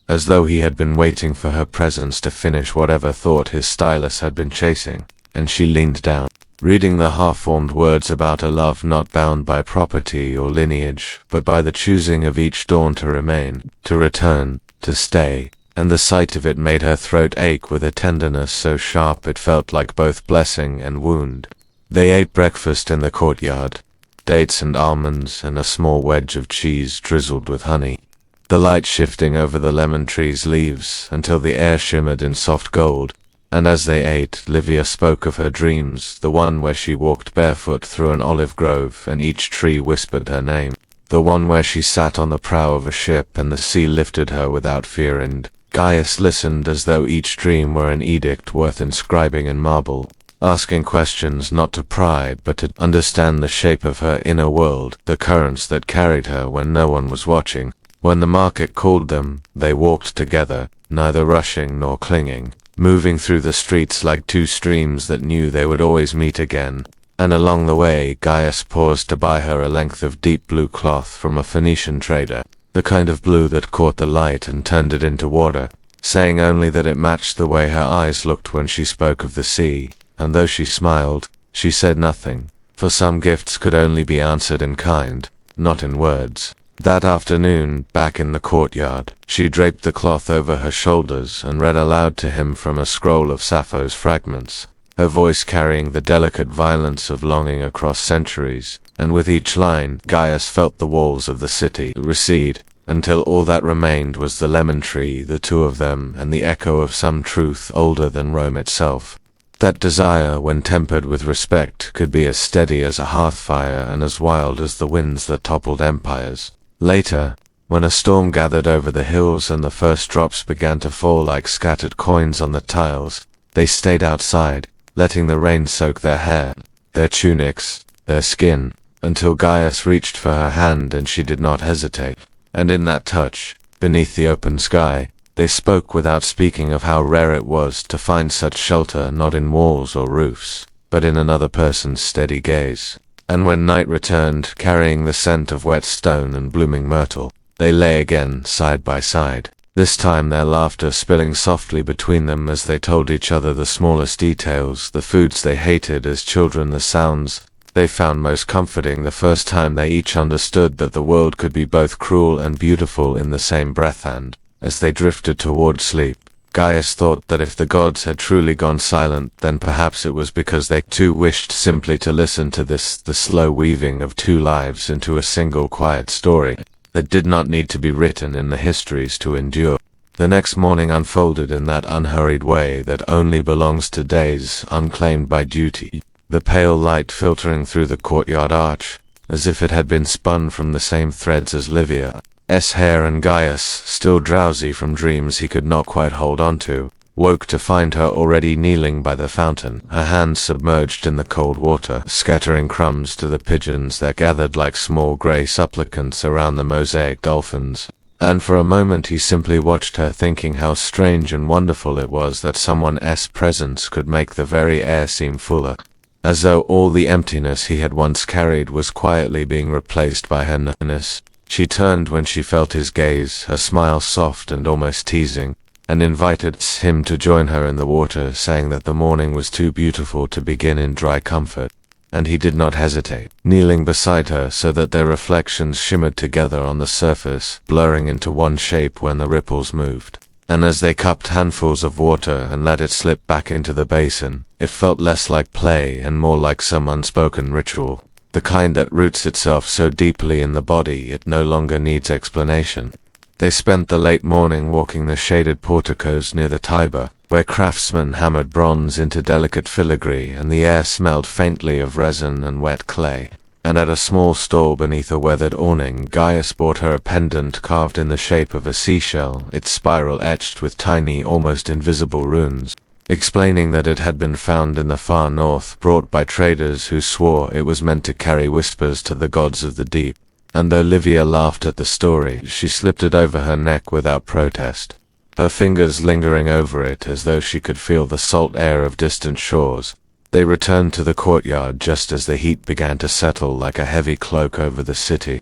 Speaker 1: as though he had been waiting for her presence to finish whatever thought his stylus had been chasing. And she leaned down, reading the half-formed words about a love not bound by property or lineage, but by the choosing of each dawn to remain, to return, to stay, and the sight of it made her throat ache with a tenderness so sharp it felt like both blessing and wound. They ate breakfast in the courtyard, dates and almonds and a small wedge of cheese drizzled with honey, the light shifting over the lemon tree's leaves until the air shimmered in soft gold. And as they ate, Livia spoke of her dreams, the one where she walked barefoot through an olive grove and each tree whispered her name, the one where she sat on the prow of a ship and the sea lifted her without fear. And Gaius listened as though each dream were an edict worth inscribing in marble, asking questions not to pry but to understand the shape of her inner world, the currents that carried her when no one was watching. When the market called them, they walked together, neither rushing nor clinging, moving through the streets like two streams that knew they would always meet again. And along the way, Gaius paused to buy her a length of deep blue cloth from a Phoenician trader, the kind of blue that caught the light and turned it into water, saying only that it matched the way her eyes looked when she spoke of the sea, and though she smiled, she said nothing, for some gifts could only be answered in kind, not in words. That afternoon, back in the courtyard, she draped the cloth over her shoulders and read aloud to him from a scroll of Sappho's fragments, her voice carrying the delicate violence of longing across centuries, and with each line, Gaius felt the walls of the city recede, until all that remained was the lemon tree, the two of them, and the echo of some truth older than Rome itself. That desire, when tempered with respect, could be as steady as a hearth fire and as wild as the winds that toppled empires. Later, when a storm gathered over the hills and the first drops began to fall like scattered coins on the tiles, they stayed outside, letting the rain soak their hair, their tunics, their skin, until Gaius reached for her hand and she did not hesitate. And in that touch, beneath the open sky, they spoke without speaking of how rare it was to find such shelter not in walls or roofs, but in another person's steady gaze. And when night returned, carrying the scent of wet stone and blooming myrtle, they lay again side by side, this time their laughter spilling softly between them as they told each other the smallest details, the foods they hated as children, the sounds they found most comforting the first time they each understood that the world could be both cruel and beautiful in the same breath. And, as they drifted toward sleep, Gaius thought that if the gods had truly gone silent, then perhaps it was because they too wished simply to listen to this, the slow weaving of two lives into a single quiet story that did not need to be written in the histories to endure. The next morning unfolded in that unhurried way that only belongs to days unclaimed by duty, the pale light filtering through the courtyard arch, as if it had been spun from the same threads as Livia's hair, and Gaius, still drowsy from dreams he could not quite hold on to, woke to find her already kneeling by the fountain, her hands submerged in the cold water, scattering crumbs to the pigeons that gathered like small grey supplicants around the mosaic dolphins. And for a moment he simply watched her, thinking how strange and wonderful it was that someone's presence could make the very air seem fuller, as though all the emptiness he had once carried was quietly being replaced by her nothingness. She turned when she felt his gaze, her smile soft and almost teasing, and invited him to join her in the water, saying that the morning was too beautiful to begin in dry comfort, and he did not hesitate, kneeling beside her so that their reflections shimmered together on the surface, blurring into one shape when the ripples moved. And as they cupped handfuls of water and let it slip back into the basin, it felt less like play and more like some unspoken ritual, the kind that roots itself so deeply in the body it no longer needs explanation. They spent the late morning walking the shaded porticos near the Tiber, where craftsmen hammered bronze into delicate filigree and the air smelled faintly of resin and wet clay. And at a small stall beneath a weathered awning, Gaius bought her a pendant carved in the shape of a seashell, its spiral etched with tiny, almost invisible runes, explaining that it had been found in the far north, brought by traders who swore it was meant to carry whispers to the gods of the deep. And though Livia laughed at the story, she slipped it over her neck without protest, her fingers lingering over it as though she could feel the salt air of distant shores. They returned to the courtyard just as the heat began to settle like a heavy cloak over the city.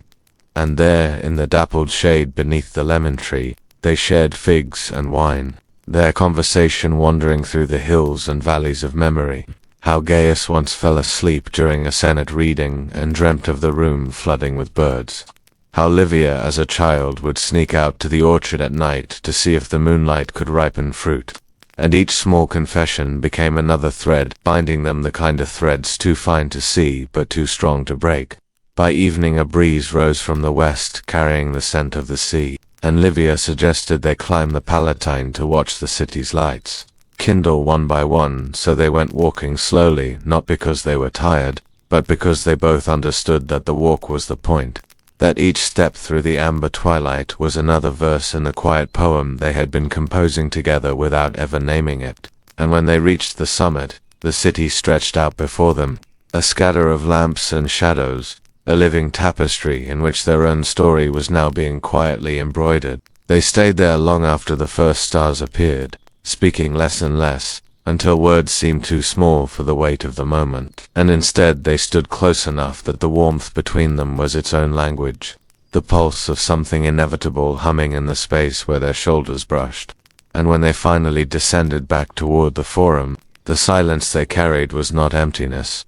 Speaker 1: And there, in the dappled shade beneath the lemon tree, they shared figs and wine, their conversation wandering through the hills and valleys of memory. How Gaius once fell asleep during a Senate reading and dreamt of the room flooding with birds. How Livia, as a child, would sneak out to the orchard at night to see if the moonlight could ripen fruit. And each small confession became another thread, binding them, the kind of threads too fine to see but too strong to break. By evening a breeze rose from the west, carrying the scent of the sea, and Livia suggested they climb the Palatine to watch the city's lights kindle one by one. So they went walking slowly, not because they were tired, but because they both understood that the walk was the point, that each step through the amber twilight was another verse in the quiet poem they had been composing together without ever naming it. And when they reached the summit, the city stretched out before them, a scatter of lamps and shadows, a living tapestry in which their own story was now being quietly embroidered. They stayed there long after the first stars appeared, speaking less and less, until words seemed too small for the weight of the moment, and instead they stood close enough that the warmth between them was its own language. the pulse of something inevitable humming in the space where their shoulders brushed. And when they finally descended back toward the forum, the silence they carried was not emptiness,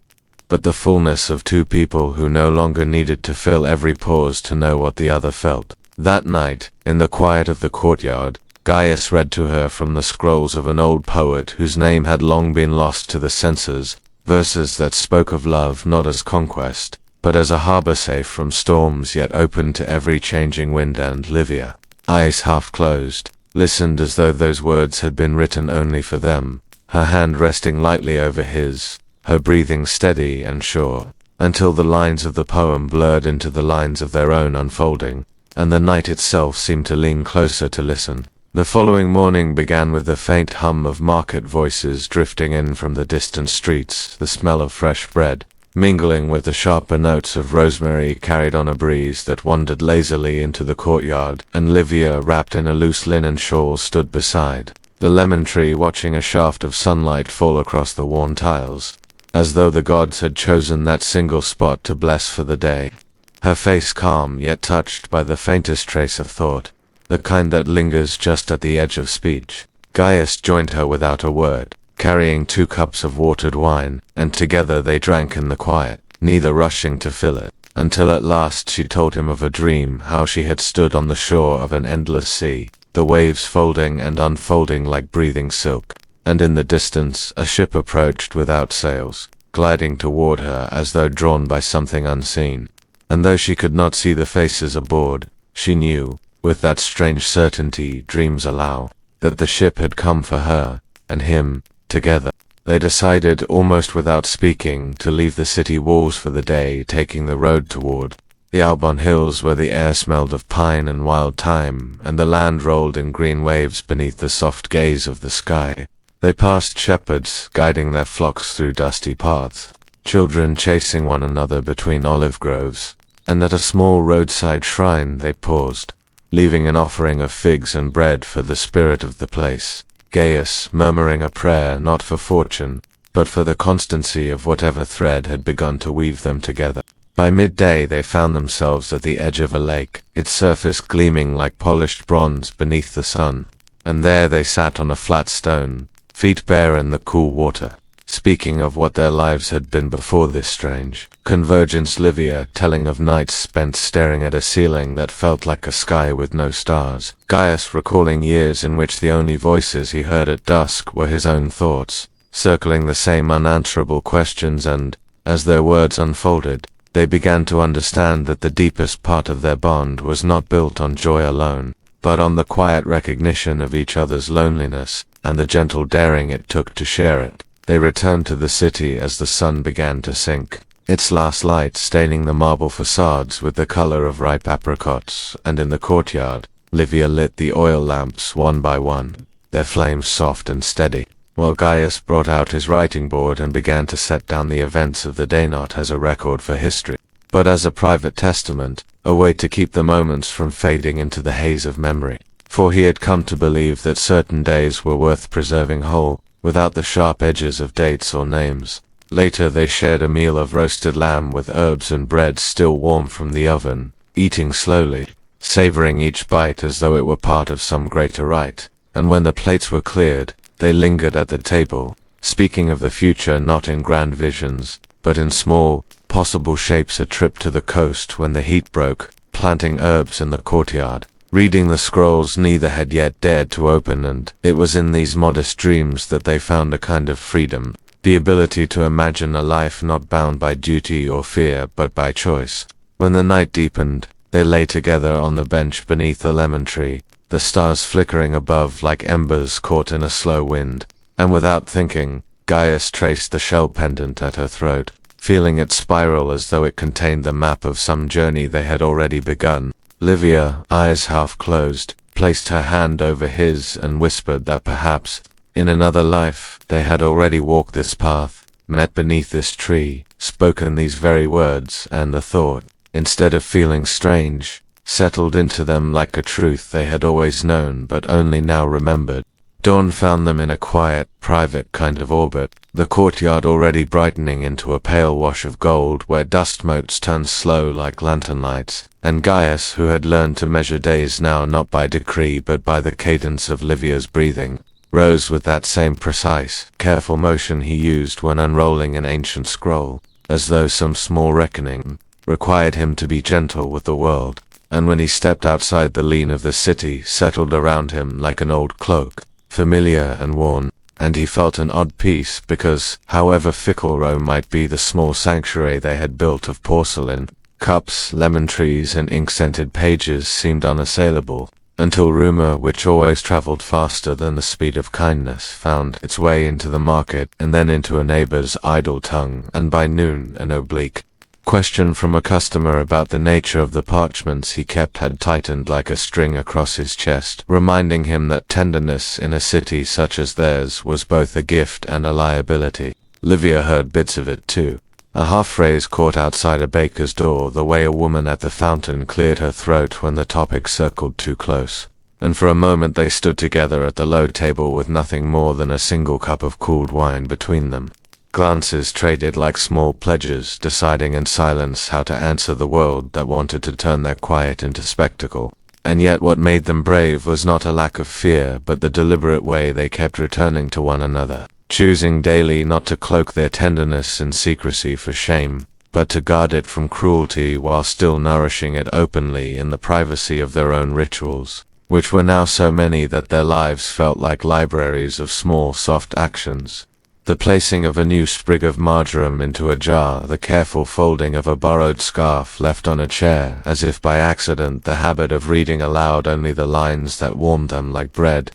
Speaker 1: but the fullness of two people who no longer needed to fill every pause to know what the other felt. That night, in the quiet of the courtyard, Gaius read to her from the scrolls of an old poet whose name had long been lost to the censors, verses that spoke of love not as conquest, but as a harbor safe from storms yet open to every changing wind. And Livia, eyes half closed, listened as though those words had been written only for them, her hand resting lightly over his, her breathing steady and sure, until the lines of the poem blurred into the lines of their own unfolding, and the night itself seemed to lean closer to listen. The following morning began with the faint hum of market voices drifting in from the distant streets, the smell of fresh bread, mingling with the sharper notes of rosemary carried on a breeze that wandered lazily into the courtyard, and Livia, wrapped in a loose linen shawl, stood beside the lemon tree watching a shaft of sunlight fall across the worn tiles, as though the gods had chosen that single spot to bless for the day. Her face calm yet touched by the faintest trace of thought, the kind that lingers just at the edge of speech. Gaius joined her without a word, carrying 2 cups of watered wine, and together they drank in the quiet, neither rushing to fill it, until at last she told him of a dream, how she had stood on the shore of an endless sea, the waves folding and unfolding like breathing silk, and in the distance a ship approached without sails, gliding toward her as though drawn by something unseen. And though she could not see the faces aboard, she knew, with that strange certainty dreams allow, that the ship had come for her and him. Together, they decided, almost without speaking, to leave the city walls for the day, taking the road toward the Albon Hills, where the air smelled of pine and wild thyme, and the land rolled in green waves beneath the soft gaze of the sky. They passed shepherds, guiding their flocks through dusty paths, children chasing one another between olive groves, and at a small roadside shrine they paused, leaving an offering of figs and bread for the spirit of the place. Gaius murmuring a prayer not for fortune, but for the constancy of whatever thread had begun to weave them together. By midday they found themselves at the edge of a lake, its surface gleaming like polished bronze beneath the sun, and there they sat on a flat stone, feet bare in the cool water, speaking of what their lives had been before this strange convergence. Livia telling of nights spent staring at a ceiling that felt like a sky with no stars, Gaius recalling years in which the only voices he heard at dusk were his own thoughts, circling the same unanswerable questions. And, as their words unfolded, they began to understand that the deepest part of their bond was not built on joy alone, but on the quiet recognition of each other's loneliness, and the gentle daring it took to share it. They returned to the city as the sun began to sink, its last light staining the marble facades with the color of ripe apricots, and in the courtyard, Livia lit the oil lamps one by one, their flames soft and steady, while Gaius brought out his writing board and began to set down the events of the day not as a record for history, but as a private testament, a way to keep the moments from fading into the haze of memory. For he had come to believe that certain days were worth preserving whole, without the sharp edges of dates or names. Later they shared a meal of roasted lamb with herbs and bread still warm from the oven, eating slowly, savoring each bite as though it were part of some greater rite. And when the plates were cleared, they lingered at the table, speaking of the future not in grand visions, but in small, possible shapes. A trip to the coast when the heat broke, planting herbs in the courtyard, reading the scrolls neither had yet dared to open, and it was in these modest dreams that they found a kind of freedom, the ability to imagine a life not bound by duty or fear but by choice. When the night deepened, they lay together on the bench beneath the lemon tree, the stars flickering above like embers caught in a slow wind, and without thinking, Gaius traced the shell pendant at her throat, feeling it spiral as though it contained the map of some journey they had already begun. Livia, eyes half closed, placed her hand over his and whispered that perhaps, in another life, they had already walked this path, met beneath this tree, spoken these very words, and the thought, instead of feeling strange, settled into them like a truth they had always known but only now remembered. Dawn found them in a quiet, private kind of orbit, the courtyard already brightening into a pale wash of gold where dust motes turned slow like lantern lights, and Gaius, who had learned to measure days now not by decree but by the cadence of Livia's breathing, rose with that same precise, careful motion he used when unrolling an ancient scroll, as though some small reckoning required him to be gentle with the world, and when he stepped outside the lean of the city settled around him like an old cloak, familiar and worn, and he felt an odd peace because, however fickle Rome might be, the small sanctuary they had built of porcelain, cups, lemon trees, and ink-scented pages seemed unassailable, until rumor, which always traveled faster than the speed of kindness, found its way into the market and then into a neighbor's idle tongue, and by noon an oblique question from a customer about the nature of the parchments he kept had tightened like a string across his chest, reminding him that tenderness in a city such as theirs was both a gift and a liability. Livia heard bits of it too. A half-phrase caught outside a baker's door, the way a woman at the fountain cleared her throat when the topic circled too close, and for a moment they stood together at the low table with nothing more than a single cup of cooled wine between them. Glances traded like small pledges, deciding in silence how to answer the world that wanted to turn their quiet into spectacle. And yet what made them brave was not a lack of fear, but the deliberate way they kept returning to one another, choosing daily not to cloak their tenderness in secrecy for shame, but to guard it from cruelty while still nourishing it openly in the privacy of their own rituals, which were now so many that their lives felt like libraries of small soft actions. The placing of a new sprig of marjoram into a jar, the careful folding of a borrowed scarf left on a chair, as if by accident, the habit of reading aloud only the lines that warmed them like bread.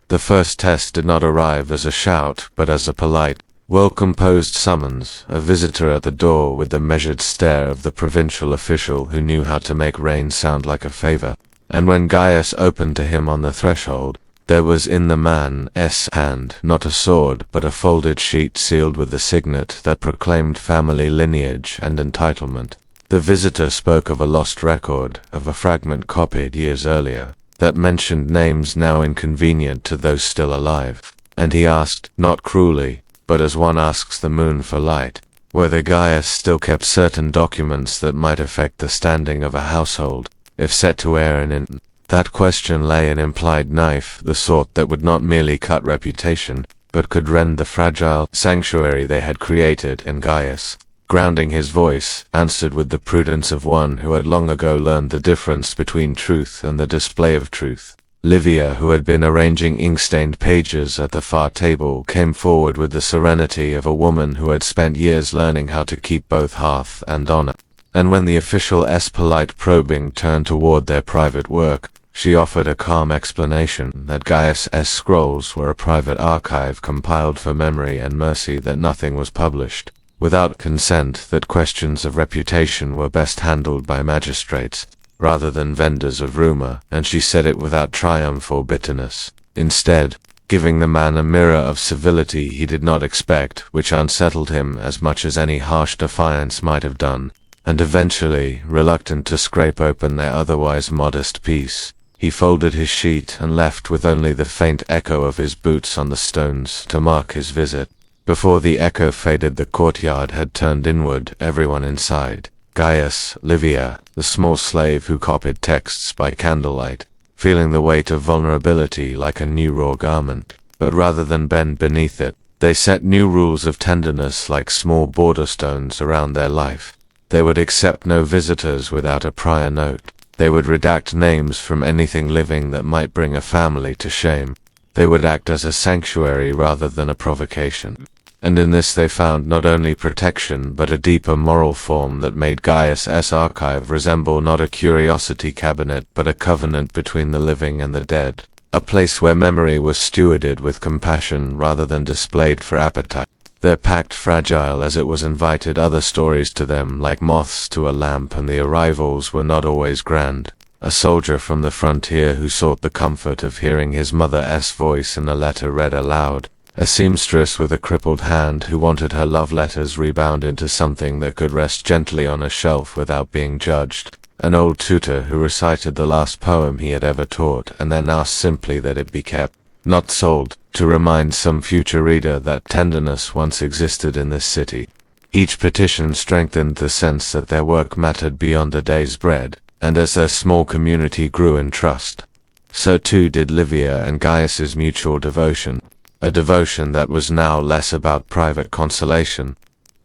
Speaker 1: The first test did not arrive as a shout, but as a polite, well-composed summons, a visitor at the door with the measured stare of the provincial official who knew how to make rain sound like a favor. And when Gaius opened to him on the threshold, there was in the man's hand not a sword, but a folded sheet sealed with the signet that proclaimed family lineage and entitlement. The visitor spoke of a lost record, of a fragment copied years earlier, that mentioned names now inconvenient to those still alive, and he asked, not cruelly, but as one asks the moon for light, whether Gaius still kept certain documents that might affect the standing of a household, if set to air and in. That question lay an implied knife, the sort that would not merely cut reputation, but could rend the fragile sanctuary they had created, and Gaius, grounding his voice, answered with the prudence of one who had long ago learned the difference between truth and the display of truth. Livia, who had been arranging ink-stained pages at the far table, came forward with the serenity of a woman who had spent years learning how to keep both hearth and honor. And when the official's polite probing turned toward their private work, she offered a calm explanation that Gaius's scrolls were a private archive compiled for memory and mercy, that nothing was published without consent, that questions of reputation were best handled by magistrates rather than vendors of rumor, and she said it without triumph or bitterness, instead giving the man a mirror of civility he did not expect, which unsettled him as much as any harsh defiance might have done, and eventually, reluctant to scrape open their otherwise modest peace, he folded his sheet and left with only the faint echo of his boots on the stones to mark his visit. Before the echo faded, the courtyard had turned inward, everyone inside. Gaius, Livia, the small slave who copied texts by candlelight, feeling the weight of vulnerability like a new raw garment, but rather than bend beneath it, they set new rules of tenderness like small border stones around their life. They would accept no visitors without a prior note. They would redact names from anything living that might bring a family to shame. They would act as a sanctuary rather than a provocation. And in this they found not only protection but a deeper moral form that made Gaius's archive resemble not a curiosity cabinet but a covenant between the living and the dead, a place where memory was stewarded with compassion rather than displayed for appetite. Their pact, fragile as it was, invited other stories to them like moths to a lamp, and the arrivals were not always grand. A soldier from the frontier who sought the comfort of hearing his mother's voice in a letter read aloud. A seamstress with a crippled hand who wanted her love letters rebound into something that could rest gently on a shelf without being judged. An old tutor who recited the last poem he had ever taught and then asked simply that it be kept. not sold, to remind some future reader that tenderness once existed in this city. Each petition strengthened the sense that their work mattered beyond a day's bread, and as their small community grew in trust, so too did Livia and Gaius's mutual devotion, a devotion that was now less about private consolation,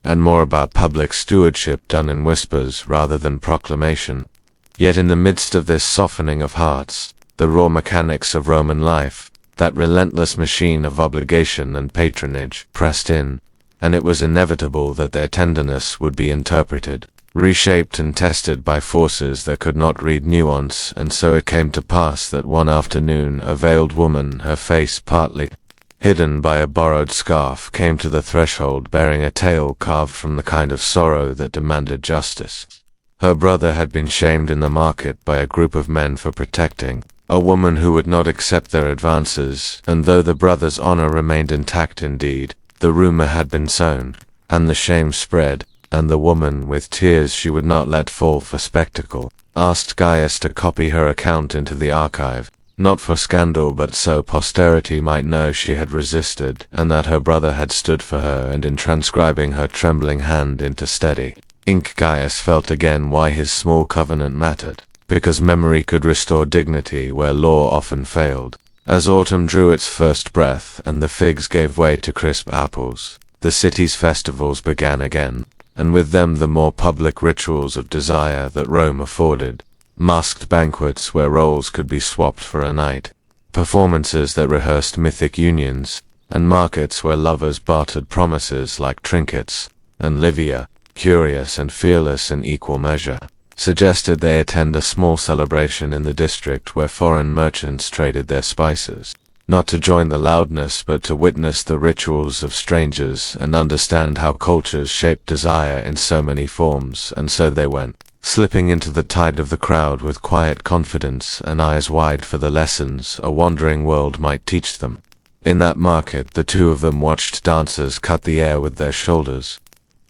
Speaker 1: and more about public stewardship done in whispers rather than proclamation. Yet in the midst of this softening of hearts, the raw mechanics of Roman life, that relentless machine of obligation and patronage, pressed in, and it was inevitable that their tenderness would be interpreted, reshaped and tested by forces that could not read nuance. And so it came to pass that one afternoon a veiled woman, her face partly hidden by a borrowed scarf, came to the threshold bearing a tale carved from the kind of sorrow that demanded justice. Her brother had been shamed in the market by a group of men for protecting a woman who would not accept their advances, and though the brother's honor remained intact indeed, the rumor had been sown, and the shame spread, and the woman, with tears she would not let fall for spectacle, asked Gaius to copy her account into the archive, not for scandal but so posterity might know she had resisted, and that her brother had stood for her, and in transcribing her trembling hand into steady ink Gaius felt again why his small covenant mattered, because memory could restore dignity where law often failed. As autumn drew its first breath and the figs gave way to crisp apples, the city's festivals began again, and with them the more public rituals of desire that Rome afforded. Masked banquets where roles could be swapped for a night, performances that rehearsed mythic unions, and markets where lovers bartered promises like trinkets. And Livia, curious and fearless in equal measure, suggested they attend a small celebration in the district where foreign merchants traded their spices, not to join the loudness but to witness the rituals of strangers and understand how cultures shaped desire in so many forms. And so they went, slipping into the tide of the crowd with quiet confidence and eyes wide for the lessons a wandering world might teach them. In that market the two of them watched dancers cut the air with their shoulders,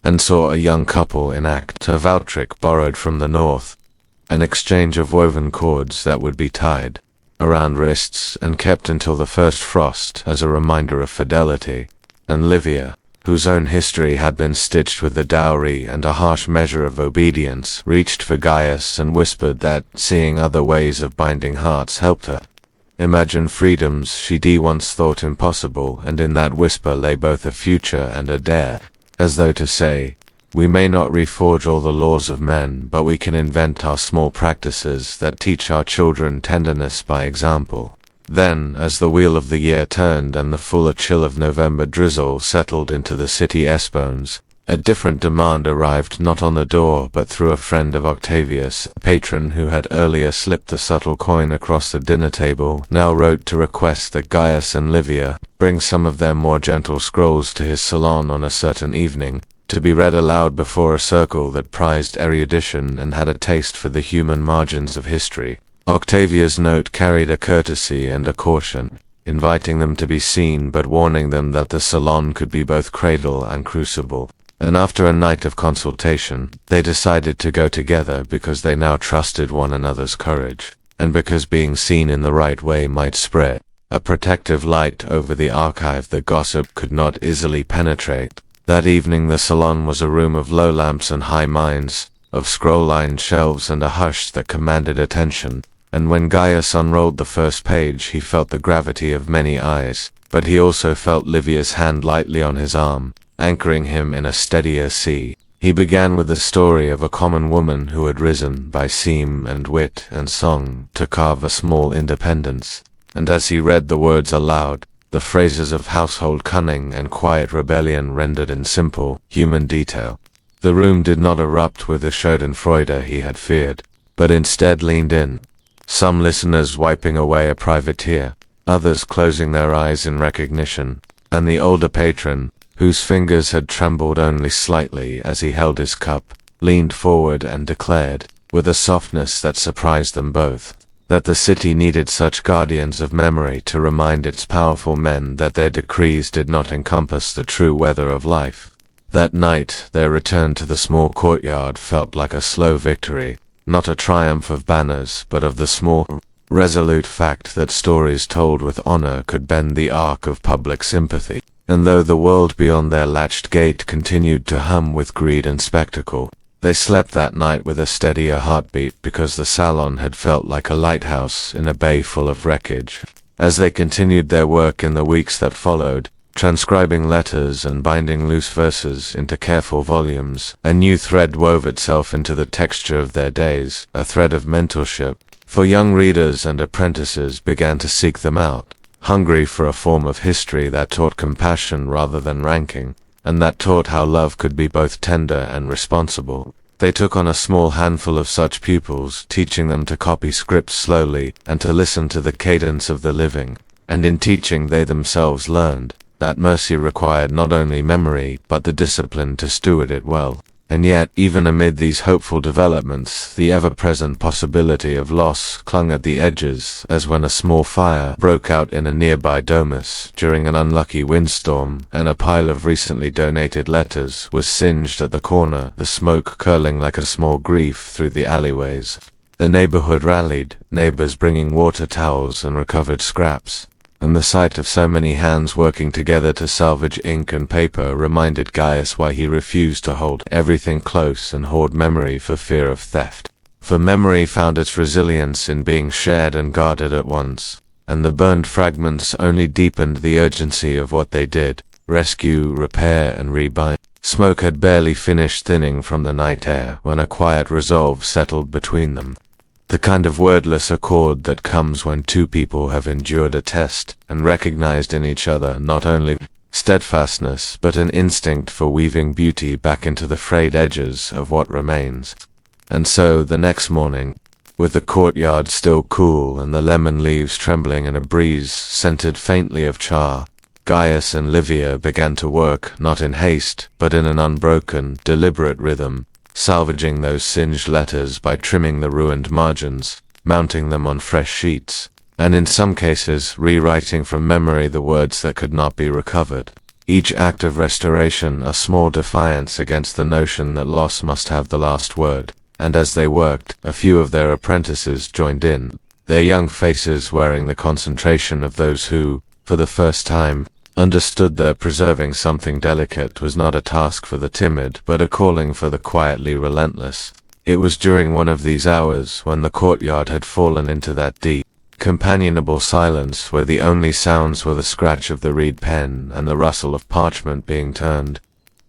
Speaker 1: and saw a young couple enact a vow trick borrowed from the north, an exchange of woven cords that would be tied around wrists and kept until the first frost as a reminder of fidelity. And Livia, whose own history had been stitched with a dowry and a harsh measure of obedience, reached for Gaius and whispered that seeing other ways of binding hearts helped her imagine freedoms she'd once thought impossible, and in that whisper lay both a future and a dare, as though to say, we may not reforge all the laws of men, but we can invent our small practices that teach our children tenderness by example. Then, as the wheel of the year turned and the fuller chill of November drizzle settled into the city S-bones, a different demand arrived, not on the door but through a friend of Octavius. A patron who had earlier slipped the subtle coin across the dinner table now wrote to request that Gaius and Livia bring some of their more gentle scrolls to his salon on a certain evening, to be read aloud before a circle that prized erudition and had a taste for the human margins of history. Octavia's note carried a courtesy and a caution, inviting them to be seen but warning them that the salon could be both cradle and crucible. And after a night of consultation, they decided to go together because they now trusted one another's courage, and because being seen in the right way might spread a protective light over the archive that gossip could not easily penetrate. That evening the salon was a room of low lamps and high minds, of scroll-lined shelves and a hush that commanded attention. And when Gaius unrolled the first page he felt the gravity of many eyes, but he also felt Livia's hand lightly on his arm, anchoring him in a steadier sea. He began with the story of a common woman who had risen by seam and wit and song to carve a small independence, and as he read the words aloud, the phrases of household cunning and quiet rebellion rendered in simple, human detail, the room did not erupt with the schadenfreude he had feared, but instead leaned in, some listeners wiping away a private tear, others closing their eyes in recognition, and the older patron, whose fingers had trembled only slightly as he held his cup, leaned forward and declared, with a softness that surprised them both, that the city needed such guardians of memory to remind its powerful men that their decrees did not encompass the true weather of life. That night, their return to the small courtyard felt like a slow victory, not a triumph of banners but of the small resolute fact that stories told with honor could bend the arc of public sympathy. And though the world beyond their latched gate continued to hum with greed and spectacle, they slept that night with a steadier heartbeat because the salon had felt like a lighthouse in a bay full of wreckage. As they continued their work in the weeks that followed, transcribing letters and binding loose verses into careful volumes, a new thread wove itself into the texture of their days, a thread of mentorship, for young readers and apprentices began to seek them out, hungry for a form of history that taught compassion rather than ranking, and that taught how love could be both tender and responsible. They took on a small handful of such pupils, teaching them to copy scripts slowly and to listen to the cadence of the living, and in teaching they themselves learned that mercy required not only memory but the discipline to steward it well. And yet, even amid these hopeful developments, the ever-present possibility of loss clung at the edges, as when a small fire broke out in a nearby domus during an unlucky windstorm, and a pile of recently donated letters was singed at the corner, the smoke curling like a small grief through the alleyways. The neighborhood rallied, neighbors bringing water towels and recovered scraps, and the sight of so many hands working together to salvage ink and paper reminded Gaius why he refused to hold everything close and hoard memory for fear of theft. For memory found its resilience in being shared and guarded at once, and the burned fragments only deepened the urgency of what they did: rescue, repair, and rebind. Smoke had barely finished thinning from the night air when a quiet resolve settled between them. The kind of wordless accord that comes when two people have endured a test and recognized in each other not only steadfastness but an instinct for weaving beauty back into the frayed edges of what remains. And so, the next morning, with the courtyard still cool and the lemon leaves trembling in a breeze scented faintly of char, Gaius and Livia began to work, not in haste, but in an unbroken, deliberate rhythm, salvaging those singed letters by trimming the ruined margins, mounting them on fresh sheets, and in some cases rewriting from memory the words that could not be recovered. Each act of restoration a small defiance against the notion that loss must have the last word, and as they worked, a few of their apprentices joined in, their young faces wearing the concentration of those who, for the first time, understood that preserving something delicate was not a task for the timid, but a calling for the quietly relentless. It was during one of these hours, when the courtyard had fallen into that deep, companionable silence where the only sounds were the scratch of the reed pen and the rustle of parchment being turned,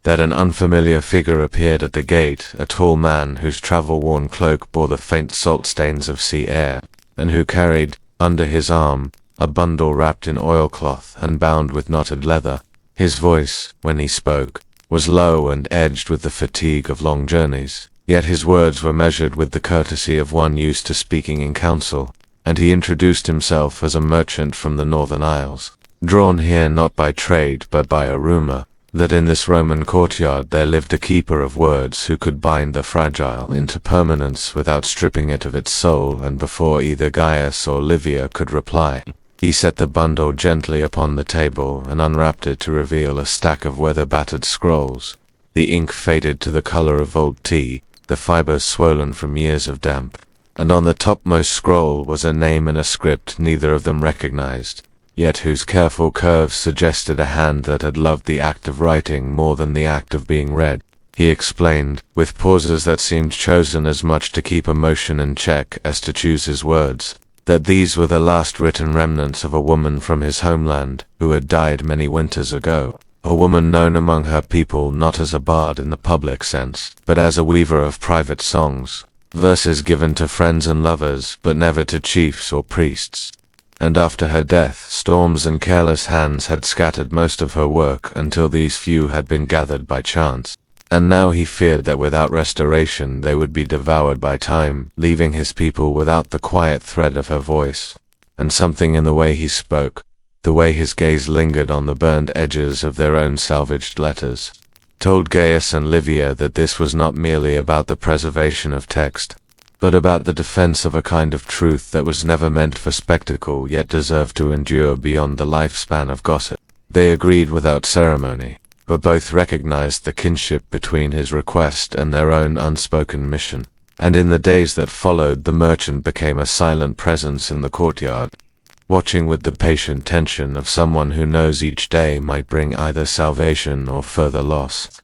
Speaker 1: that an unfamiliar figure appeared at the gate, a tall man whose travel-worn cloak bore the faint salt stains of sea air, and who carried, under his arm, a bundle wrapped in oilcloth and bound with knotted leather. His voice, when he spoke, was low and edged with the fatigue of long journeys, yet his words were measured with the courtesy of one used to speaking in council, and he introduced himself as a merchant from the northern isles, drawn here not by trade but by a rumor, that in this Roman courtyard there lived a keeper of words who could bind the fragile into permanence without stripping it of its soul. And before either Gaius or Livia could reply, he set the bundle gently upon the table and unwrapped it to reveal a stack of weather-battered scrolls. The ink faded to the color of old tea, the fibers swollen from years of damp, and on the topmost scroll was a name in a script neither of them recognized, yet whose careful curves suggested a hand that had loved the act of writing more than the act of being read. He explained, with pauses that seemed chosen as much to keep emotion in check as to choose his words, that these were the last written remnants of a woman from his homeland, who had died many winters ago, a woman known among her people not as a bard in the public sense, but as a weaver of private songs, verses given to friends and lovers, but never to chiefs or priests. And after her death, storms and careless hands had scattered most of her work until these few had been gathered by chance. And now he feared that without restoration they would be devoured by time, leaving his people without the quiet thread of her voice. And something in the way he spoke, the way his gaze lingered on the burned edges of their own salvaged letters, told Gaius and Livia that this was not merely about the preservation of text, but about the defense of a kind of truth that was never meant for spectacle yet deserved to endure beyond the lifespan of gossip. They agreed without ceremony, but both recognized the kinship between his request and their own unspoken mission. And in the days that followed, the merchant became a silent presence in the courtyard, watching with the patient tension of someone who knows each day might bring either salvation or further loss.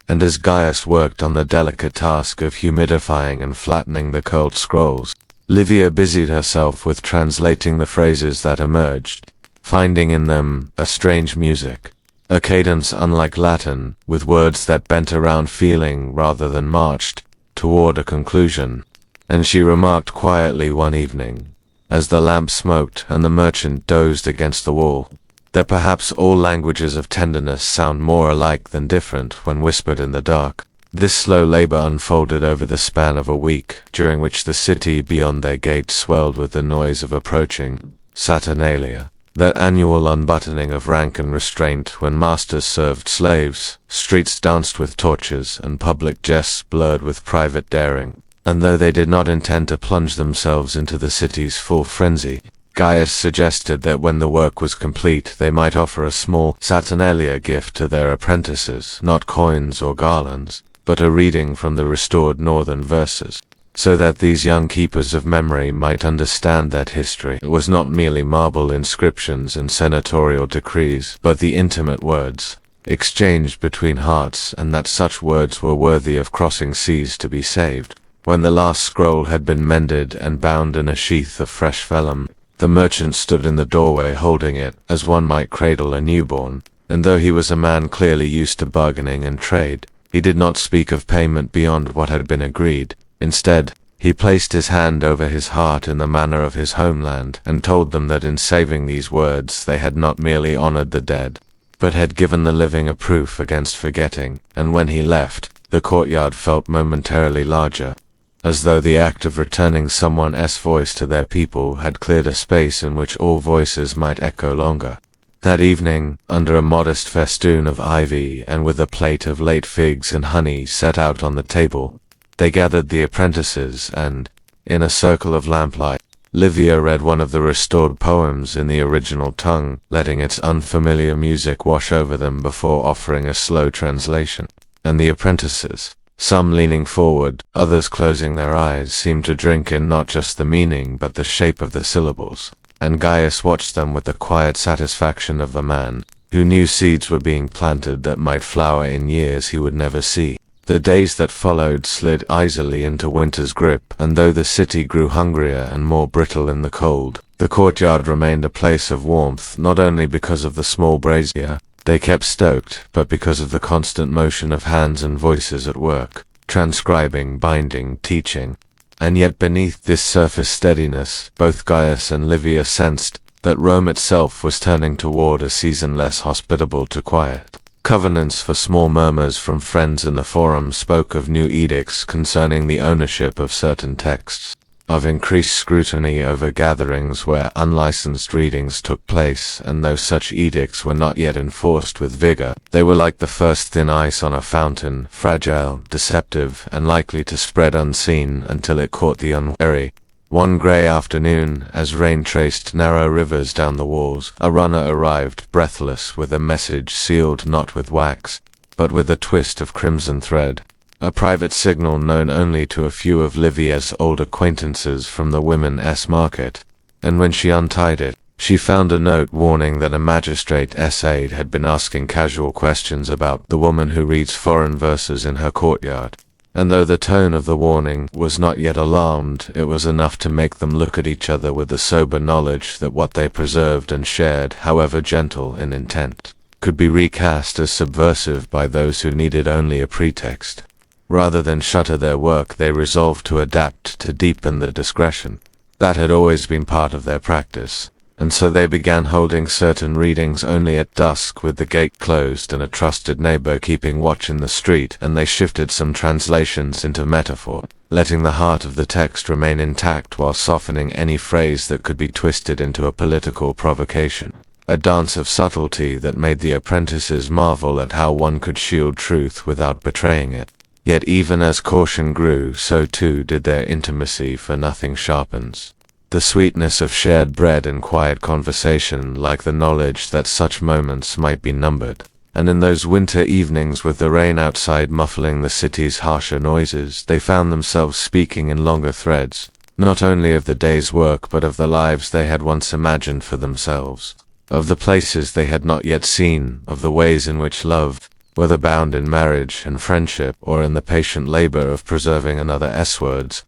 Speaker 1: And as Gaius worked on the delicate task of humidifying and flattening the curled scrolls, Livia busied herself with translating the phrases that emerged, finding in them a strange music, a cadence unlike Latin, with words that bent around feeling rather than marched toward a conclusion. And she remarked quietly one evening, as the lamp smoked and the merchant dozed against the wall, that perhaps all languages of tenderness sound more alike than different when whispered in the dark. This slow labor unfolded over the span of a week, during which the city beyond their gates swelled with the noise of approaching Saturnalia, that annual unbuttoning of rank and restraint when masters served slaves, streets danced with torches, and public jests blurred with private daring. And though they did not intend to plunge themselves into the city's full frenzy, Gaius suggested that when the work was complete they might offer a small Saturnalia gift to their apprentices, not coins or garlands, but a reading from the restored northern verses, so that these young keepers of memory might understand that history was not merely marble inscriptions and senatorial decrees, but the intimate words exchanged between hearts, and that such words were worthy of crossing seas to be saved. When the last scroll had been mended and bound in a sheath of fresh vellum, the merchant stood in the doorway holding it as one might cradle a newborn, and though he was a man clearly used to bargaining and trade, he did not speak of payment beyond what had been agreed. Instead, he placed his hand over his heart in the manner of his homeland, and told them that in saving these words they had not merely honored the dead, but had given the living a proof against forgetting. And when he left, the courtyard felt momentarily larger, as though the act of returning someone's voice to their people had cleared a space in which all voices might echo longer. That evening, under a modest festoon of ivy and with a plate of late figs and honey set out on the table, they gathered the apprentices and, in a circle of lamplight, Livia read one of the restored poems in the original tongue, letting its unfamiliar music wash over them before offering a slow translation. And the apprentices, some leaning forward, others closing their eyes, seemed to drink in not just the meaning but the shape of the syllables, and Gaius watched them with the quiet satisfaction of a man who knew seeds were being planted that might flower in years he would never see. The days that followed slid easily into winter's grip, and though the city grew hungrier and more brittle in the cold, the courtyard remained a place of warmth, not only because of the small brazier they kept stoked, but because of the constant motion of hands and voices at work, transcribing, binding, teaching. And yet beneath this surface steadiness, both Gaius and Livia sensed that Rome itself was turning toward a season less hospitable to quiet. Covenants for small murmurs from friends in the forum spoke of new edicts concerning the ownership of certain texts, of increased scrutiny over gatherings where unlicensed readings took place, and though such edicts were not yet enforced with vigor, they were like the first thin ice on a fountain, fragile, deceptive, and likely to spread unseen until it caught the unwary. One grey afternoon, as rain traced narrow rivers down the walls, a runner arrived, breathless, with a message sealed not with wax, but with a twist of crimson thread. A private signal known only to a few of Livia's old acquaintances from the women's market, and when she untied it, she found a note warning that a magistrate's aide had been asking casual questions about the woman who reads foreign verses in her courtyard. And though the tone of the warning was not yet alarmed, it was enough to make them look at each other with the sober knowledge that what they preserved and shared, however gentle in intent, could be recast as subversive by those who needed only a pretext. Rather than shutter their work, they resolved to adapt, to deepen the discretion. That had always been part of their practice, and so they began holding certain readings only at dusk with the gate closed and a trusted neighbor keeping watch in the street, and they shifted some translations into metaphor, letting the heart of the text remain intact while softening any phrase that could be twisted into a political provocation. A dance of subtlety that made the apprentices marvel at how one could shield truth without betraying it. Yet even as caution grew, so too did their intimacy, for nothing sharpens the sweetness of shared bread and quiet conversation like the knowledge that such moments might be numbered. and in those winter evenings with the rain outside muffling the city's harsher noises, they found themselves speaking in longer threads, not only of the day's work but of the lives they had once imagined for themselves, of the places they had not yet seen, of the ways in which love, whether bound in marriage and friendship or in the patient labor of preserving another S-words,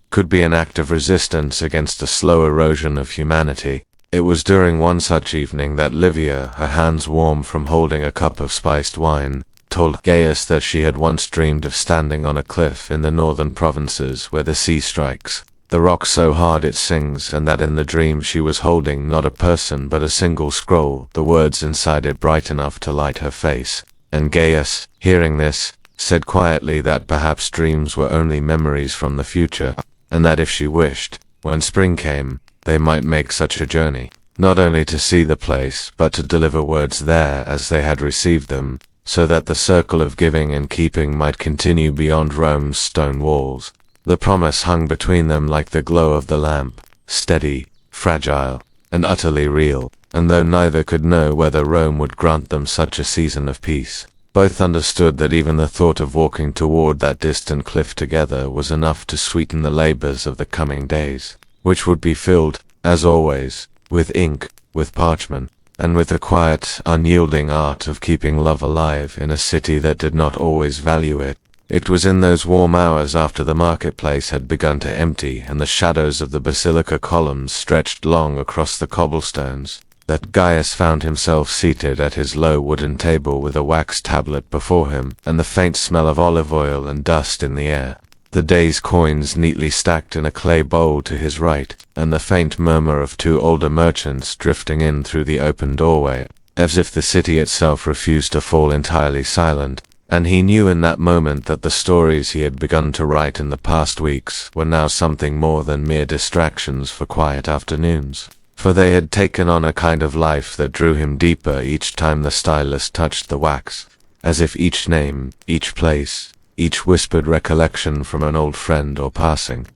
Speaker 1: could be an act of resistance against the slow erosion of humanity. It was during one such evening that Livia, her hands warm from holding a cup of spiced wine, told Gaius that she had once dreamed of standing on a cliff in the northern provinces where the sea strikes the rock so hard it sings, and that in the dream she was holding not a person but a single scroll, the words inside it bright enough to light her face. And Gaius, hearing this, said quietly that perhaps dreams were only memories from the future, and that if she wished, when spring came, they might make such a journey, not only to see the place, but to deliver words there as they had received them, so that the circle of giving and keeping might continue beyond Rome's stone walls. The promise hung between them like the glow of the lamp, steady, fragile, and utterly real, and though neither could know whether Rome would grant them such a season of peace, both understood that even the thought of walking toward that distant cliff together was enough to sweeten the labors of the coming days, which would be filled, as always, with ink, with parchment, and with the quiet, unyielding art of keeping love alive in a city that did not always value it. It was in those warm hours after the marketplace had begun to empty and the shadows of the basilica columns stretched long across the cobblestones, that Gaius found himself seated at his low wooden table with a wax tablet before him and the faint smell of olive oil and dust in the air, the day's coins neatly stacked in a clay bowl to his right, and the faint murmur of two older merchants drifting in through the open doorway, as if the city itself refused to fall entirely silent. And he knew in that moment that the stories he had begun to write in the past weeks were now something more than mere distractions for quiet afternoons, for they had taken on a kind of life that drew him deeper each time the stylus touched the wax, as if each name, each place, each whispered recollection from an old friend or passing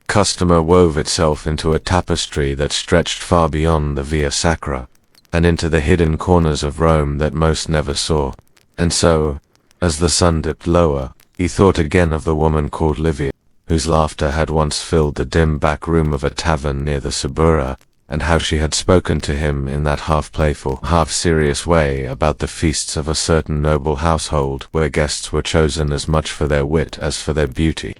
Speaker 1: customer wove itself into a tapestry that stretched far beyond the Via Sacra, and into the hidden corners of Rome that most never saw. And so, as the sun dipped lower, he thought again of the woman called Livia, whose laughter had once filled the dim back room of a tavern near the Suburra, and how she had spoken to him in that half-playful, half-serious way about the feasts of a certain noble household where guests were chosen as much for their wit as for their beauty,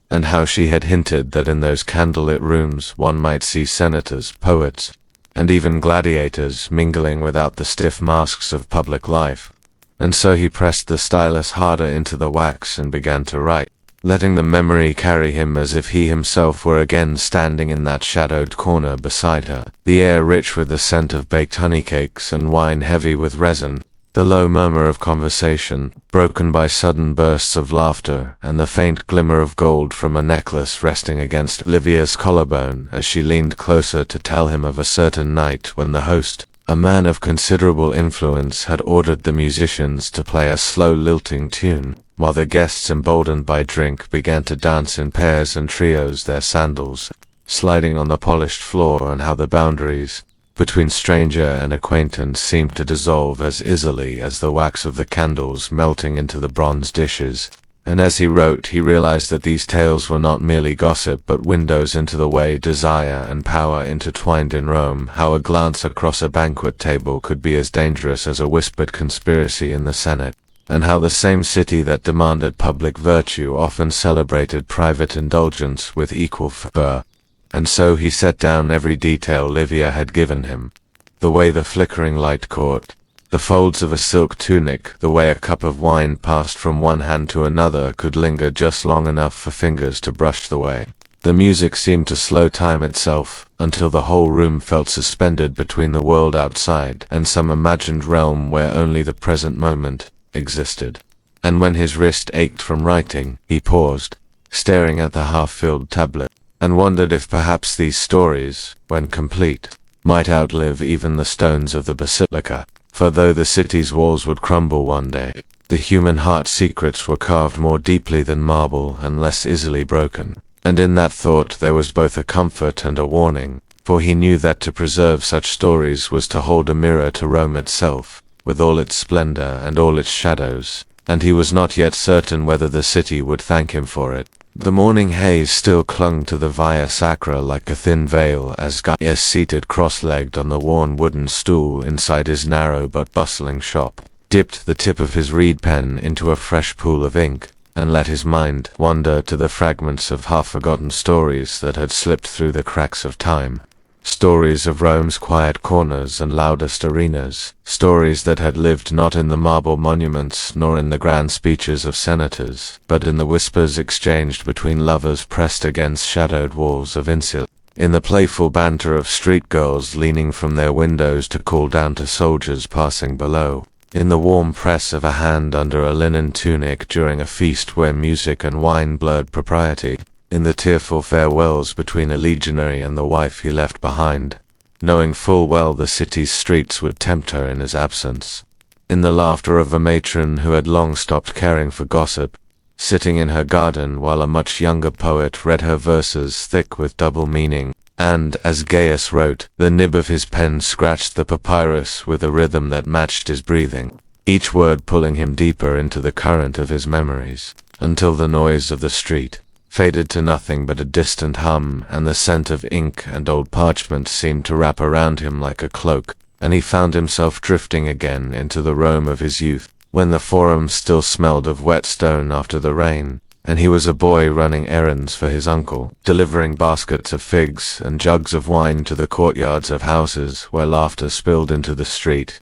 Speaker 1: and how she had hinted that in those candlelit rooms one might see senators, poets, and even gladiators mingling without the stiff masks of public life. And so he pressed the stylus harder into the wax and began to write, letting the memory carry him as if he himself were again standing in that shadowed corner beside her, the air rich with the scent of baked honeycakes and wine heavy with resin, the low murmur of conversation, broken by sudden bursts of laughter, and the faint glimmer of gold from a necklace resting against Livia's collarbone as she leaned closer to tell him of a certain night when the host, a man of considerable influence, had ordered the musicians to play a slow lilting tune, while the guests, emboldened by drink, began to dance in pairs and trios, their sandals sliding on the polished floor, and how the boundaries between stranger and acquaintance seemed to dissolve as easily as the wax of the candles melting into the bronze dishes. And as he wrote, he realized that these tales were not merely gossip but windows into the way desire and power intertwined in Rome, how a glance across a banquet table could be as dangerous as a whispered conspiracy in the Senate, and how the same city that demanded public virtue often celebrated private indulgence with equal fervor. And so he set down every detail Livia had given him, the way the flickering light caught the folds of a silk tunic, the way a cup of wine passed from one hand to another could linger just long enough for fingers to brush the way. The music seemed to slow time itself, until the whole room felt suspended between the world outside and some imagined realm where only the present moment existed. And when his wrist ached from writing, he paused, staring at the half-filled tablet, and wondered if perhaps these stories, when complete, might outlive even the stones of the basilica. For though the city's walls would crumble one day, the human heart's secrets were carved more deeply than marble and less easily broken. And in that thought there was both a comfort and a warning, for he knew that to preserve such stories was to hold a mirror to Rome itself, with all its splendor and all its shadows, and he was not yet certain whether the city would thank him for it. The morning haze still clung to the Via Sacra like a thin veil as Gaius, seated cross-legged on the worn wooden stool inside his narrow but bustling shop, dipped the tip of his reed pen into a fresh pool of ink, and let his mind wander to the fragments of half-forgotten stories that had slipped through the cracks of time. Stories of Rome's quiet corners and loudest arenas, stories that had lived not in the marble monuments nor in the grand speeches of senators, but in the whispers exchanged between lovers pressed against shadowed walls of insula, in the playful banter of street girls leaning from their windows to call down to soldiers passing below, in the warm press of a hand under a linen tunic during a feast where music and wine blurred propriety, in the tearful farewells between a legionary and the wife he left behind, knowing full well the city's streets would tempt her in his absence, in the laughter of a matron who had long stopped caring for gossip, sitting in her garden while a much younger poet read her verses thick with double meaning, and, as Gaius wrote, the nib of his pen scratched the papyrus with a rhythm that matched his breathing, each word pulling him deeper into the current of his memories, until the noise of the street faded to nothing but a distant hum, and the scent of ink and old parchment seemed to wrap around him like a cloak, and he found himself drifting again into the Rome of his youth, when the Forum still smelled of wet stone after the rain, and he was a boy running errands for his uncle, delivering baskets of figs and jugs of wine to the courtyards of houses where laughter spilled into the street.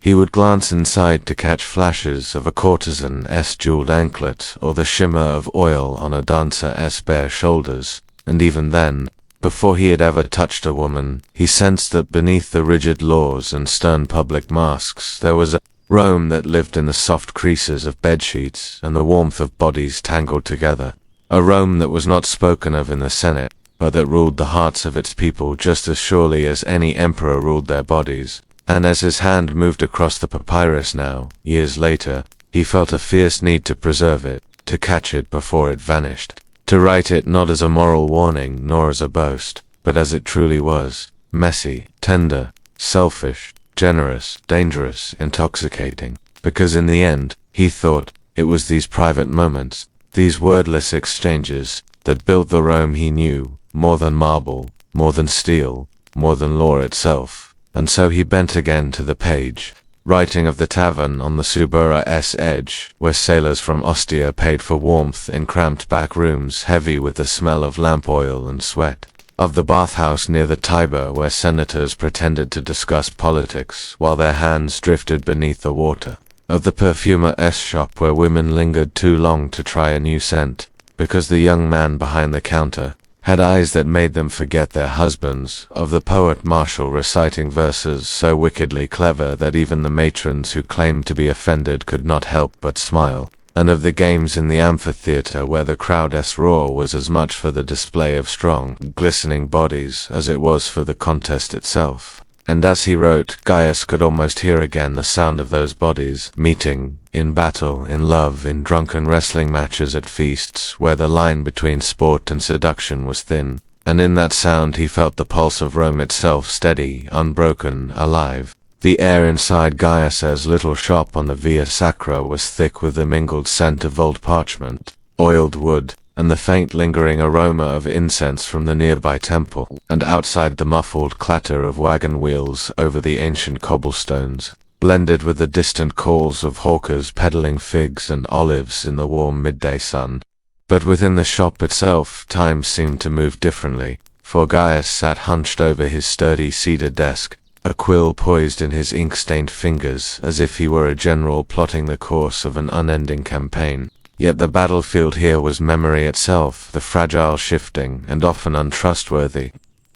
Speaker 1: He would glance inside to catch flashes of a courtesan's jeweled anklet or the shimmer of oil on a dancer's bare shoulders, and even then, before he had ever touched a woman, he sensed that beneath the rigid laws and stern public masks there was a Rome that lived in the soft creases of bedsheets and the warmth of bodies tangled together, a Rome that was not spoken of in the Senate, but that ruled the hearts of its people just as surely as any emperor ruled their bodies. And as his hand moved across the papyrus now, years later, he felt a fierce need to preserve it, to catch it before it vanished, to write it not as a moral warning nor as a boast, but as it truly was, messy, tender, selfish, generous, dangerous, intoxicating, because in the end, he thought, it was these private moments, these wordless exchanges, that built the Rome he knew, more than marble, more than steel, more than law itself. And so he bent again to the page, writing of the tavern on the Subura's edge, where sailors from Ostia paid for warmth in cramped back rooms heavy with the smell of lamp oil and sweat, of the bathhouse near the Tiber where senators pretended to discuss politics while their hands drifted beneath the water, of the perfumer's shop where women lingered too long to try a new scent, because the young man behind the counter had eyes that made them forget their husbands, of the poet Martial reciting verses so wickedly clever that even the matrons who claimed to be offended could not help but smile, and of the games in the amphitheater where the crowd's roar was as much for the display of strong, glistening bodies as it was for the contest itself. And as he wrote, Gaius could almost hear again the sound of those bodies, meeting, in battle, in love, in drunken wrestling matches at feasts, where the line between sport and seduction was thin, and in that sound he felt the pulse of Rome itself steady, unbroken, alive. The air inside Gaius's little shop on the Via Sacra was thick with the mingled scent of old parchment, oiled wood, and the faint lingering aroma of incense from the nearby temple, and outside the muffled clatter of wagon wheels over the ancient cobblestones, blended with the distant calls of hawkers peddling figs and olives in the warm midday sun. But within the shop itself, time seemed to move differently, for Gaius sat hunched over his sturdy cedar desk, a quill poised in his ink-stained fingers as if he were a general plotting the course of an unending campaign. Yet the battlefield here was memory itself, the fragile, shifting, and often untrustworthy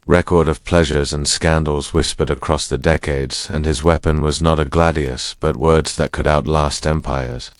Speaker 1: record of pleasures and scandals whispered across the decades, and his weapon was not a gladius, but words that could outlast empires.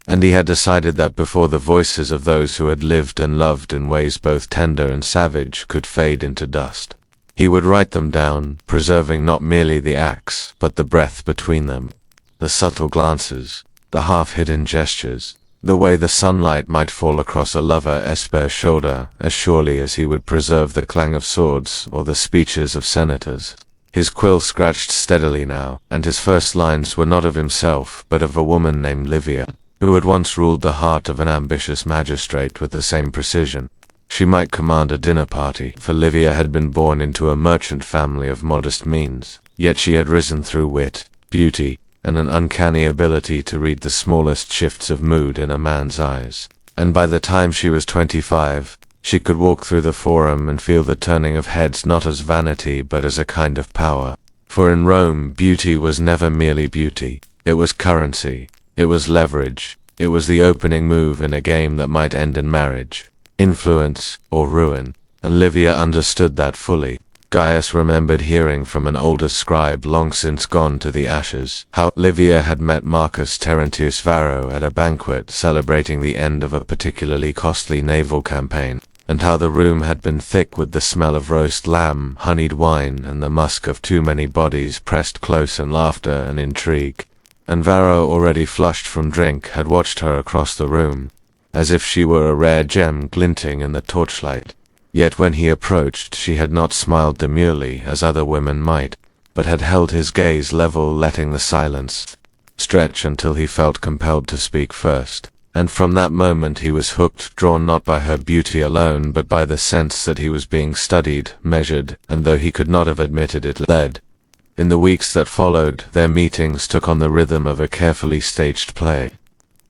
Speaker 1: And he had decided that before the voices of those who had lived and loved in ways both tender and savage could fade into dust, he would write them down, preserving not merely the acts, but the breath between them, the subtle glances, the half-hidden gestures, the way the sunlight might fall across a lover's bare shoulder, as surely as he would preserve the clang of swords or the speeches of senators. His quill scratched steadily now, and his first lines were not of himself, but of a woman named Livia, who had once ruled the heart of an ambitious magistrate with the same precision. She might command a dinner party, for Livia had been born into a merchant family of modest means, yet she had risen through wit, beauty, and an uncanny ability to read the smallest shifts of mood in a man's eyes. And by the time she was 25, she could walk through the forum and feel the turning of heads not as vanity but as a kind of power. For in Rome, beauty was never merely beauty. It was currency. It was leverage. It was the opening move in a game that might end in marriage, influence, or ruin. And Livia understood that fully. Gaius remembered hearing from an older scribe long since gone to the ashes, how Livia had met Marcus Terentius Varro at a banquet celebrating the end of a particularly costly naval campaign, and how the room had been thick with the smell of roast lamb, honeyed wine, and the musk of too many bodies pressed close in laughter and intrigue. And Varro, already flushed from drink, had watched her across the room, as if she were a rare gem glinting in the torchlight. Yet when he approached, she had not smiled demurely, as other women might, but had held his gaze level, letting the silence stretch until he felt compelled to speak first. And from that moment he was hooked, drawn not by her beauty alone, but by the sense that he was being studied, measured, and though he could not have admitted it, led. In the weeks that followed, their meetings took on the rhythm of a carefully staged play,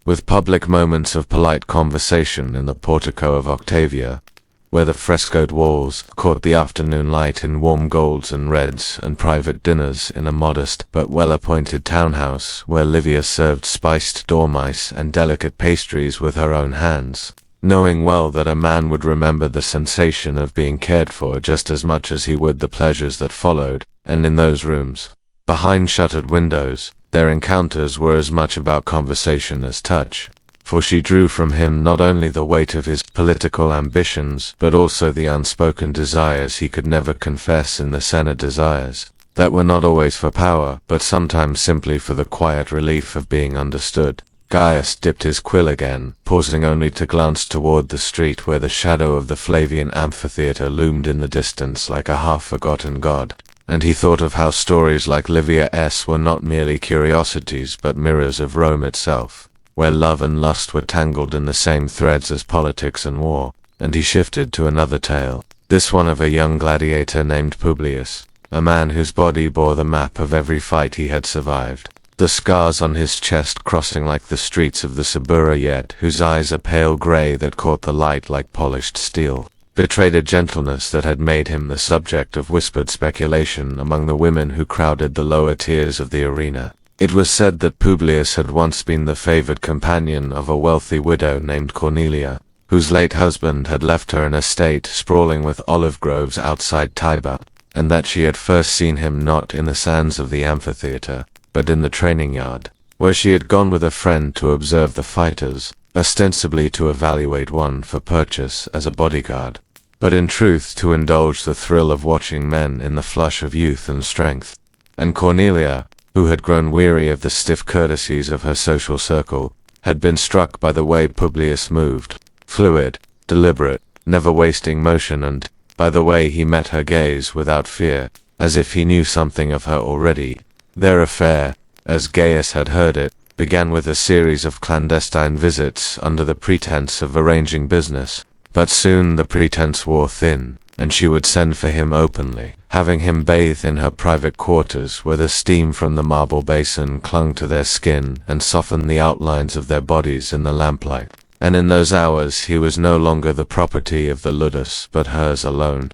Speaker 1: with public moments of polite conversation in the portico of Octavia, where the frescoed walls caught the afternoon light in warm golds and reds, and private dinners in a modest but well-appointed townhouse, where Livia served spiced dormice and delicate pastries with her own hands, knowing well that a man would remember the sensation of being cared for just as much as he would the pleasures that followed. And in those rooms, behind shuttered windows, their encounters were as much about conversation as touch. For she drew from him not only the weight of his political ambitions, but also the unspoken desires he could never confess in the Senate, desires that were not always for power, but sometimes simply for the quiet relief of being understood. Gaius dipped his quill again, pausing only to glance toward the street where the shadow of the Flavian amphitheater loomed in the distance like a half-forgotten god. And he thought of how stories like Livia's were not merely curiosities but mirrors of Rome itself, where love and lust were tangled in the same threads as politics and war. And he shifted to another tale, this one of a young gladiator named Publius, a man whose body bore the map of every fight he had survived, the scars on his chest crossing like the streets of the Suburra, yet whose eyes, a pale grey that caught the light like polished steel, betrayed a gentleness that had made him the subject of whispered speculation among the women who crowded the lower tiers of the arena. It was said that Publius had once been the favored companion of a wealthy widow named Cornelia, whose late husband had left her an estate sprawling with olive groves outside Tiber, and that she had first seen him not in the sands of the amphitheater, but in the training yard, where she had gone with a friend to observe the fighters, ostensibly to evaluate one for purchase as a bodyguard, but in truth to indulge the thrill of watching men in the flush of youth and strength. And Cornelia, who had grown weary of the stiff courtesies of her social circle, had been struck by the way Publius moved, fluid, deliberate, never wasting motion, and by the way he met her gaze without fear, as if he knew something of her already. Their affair, as Gaius had heard it, began with a series of clandestine visits under the pretense of arranging business, but soon the pretense wore thin, and she would send for him openly, having him bathe in her private quarters where the steam from the marble basin clung to their skin and softened the outlines of their bodies in the lamplight. And in those hours he was no longer the property of the ludus, but hers alone,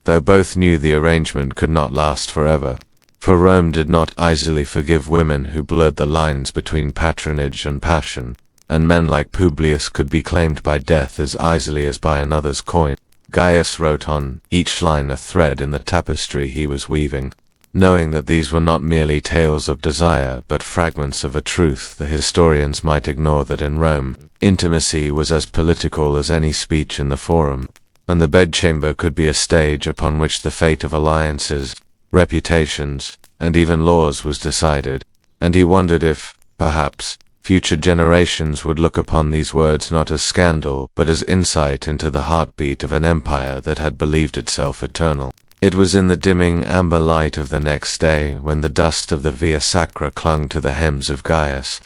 Speaker 1: though both knew the arrangement could not last forever. For Rome did not easily forgive women who blurred the lines between patronage and passion, and men like Publius could be claimed by death as easily as by another's coin. Gaius wrote on each line a thread in the tapestry he was weaving, knowing that these were not merely tales of desire, but fragments of a truth the historians might ignore, that in Rome, intimacy was as political as any speech in the forum, and the bedchamber could be a stage upon which the fate of alliances, reputations, and even laws was decided. And he wondered if, perhaps, future generations would look upon these words not as scandal, but as insight into the heartbeat of an empire that had believed itself eternal. It was in the dimming amber light of the next day, when the dust of the Via Sacra clung to the hems of Gaius'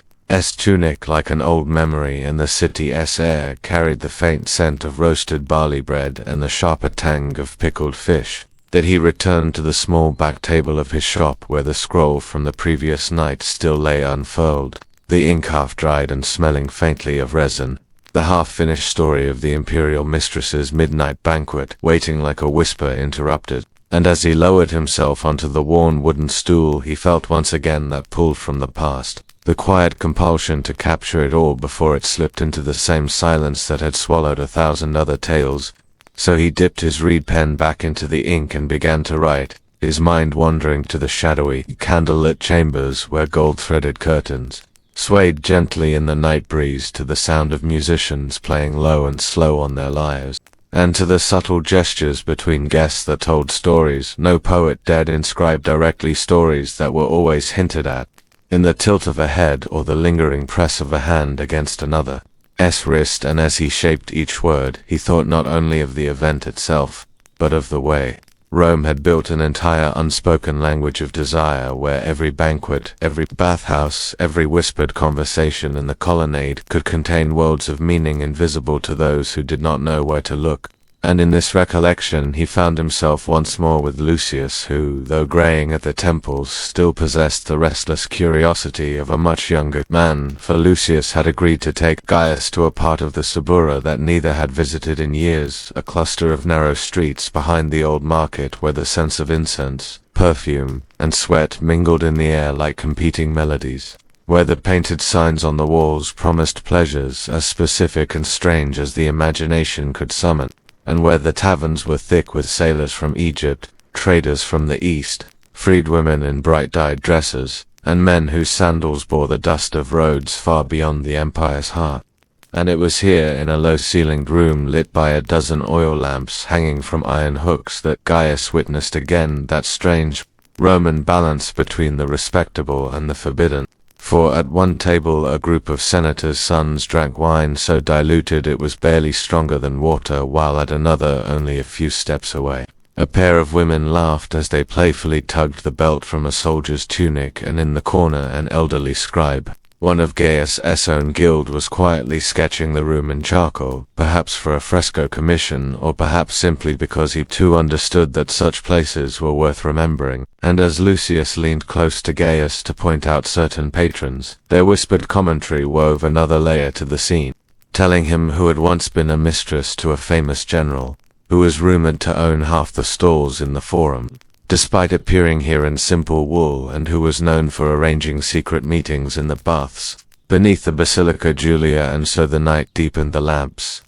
Speaker 1: tunic like an old memory, and the city's air carried the faint scent of roasted barley bread and the sharper tang of pickled fish, that he returned to the small back table of his shop, where the scroll from the previous night still lay unfurled, the ink half dried and smelling faintly of resin, the half-finished story of the imperial mistress's midnight banquet waiting like a whisper interrupted. And as he lowered himself onto the worn wooden stool, he felt once again that pull from the past, the quiet compulsion to capture it all before it slipped into the same silence that had swallowed 1,000 other tales. So he dipped his reed pen back into the ink and began to write, his mind wandering to the shadowy, candlelit chambers where gold-threaded curtains swayed gently in the night breeze to the sound of musicians playing low and slow on their lyres, and to the subtle gestures between guests that told stories no poet dared inscribe directly, stories that were always hinted at in the tilt of a head or the lingering press of a hand against another's wrist. And as he shaped each word, he thought not only of the event itself, but of the way Rome had built an entire unspoken language of desire, where every banquet, every bathhouse, every whispered conversation in the colonnade could contain worlds of meaning invisible to those who did not know where to look. And in this recollection he found himself once more with Lucius, who, though graying at the temples, still possessed the restless curiosity of a much younger man, for Lucius had agreed to take Gaius to a part of the Suburra that neither had visited in years, a cluster of narrow streets behind the old market where the scents of incense, perfume, and sweat mingled in the air like competing melodies, where the painted signs on the walls promised pleasures as specific and strange as the imagination could summon, and where the taverns were thick with sailors from Egypt, traders from the East, freedwomen in bright-dyed dresses, and men whose sandals bore the dust of roads far beyond the empire's heart. And it was here, in a low-ceilinged room lit by a dozen oil lamps hanging from iron hooks, that Gaius witnessed again that strange Roman balance between the respectable and the forbidden. For at one table a group of senators' sons drank wine so diluted it was barely stronger than water, while at another, only a few steps away, a pair of women laughed as they playfully tugged the belt from a soldier's tunic, and in the corner an elderly scribe, one of Gaius' own guild, was quietly sketching the room in charcoal, perhaps for a fresco commission, or perhaps simply because he too understood that such places were worth remembering. And as Lucius leaned close to Gaius to point out certain patrons, their whispered commentary wove another layer to the scene, telling him who had once been a mistress to a famous general, who was rumored to own half the stalls in the Forum, despite appearing here in simple wool, and who was known for arranging secret meetings in the baths beneath the Basilica Julia. And so the night deepened, the lamps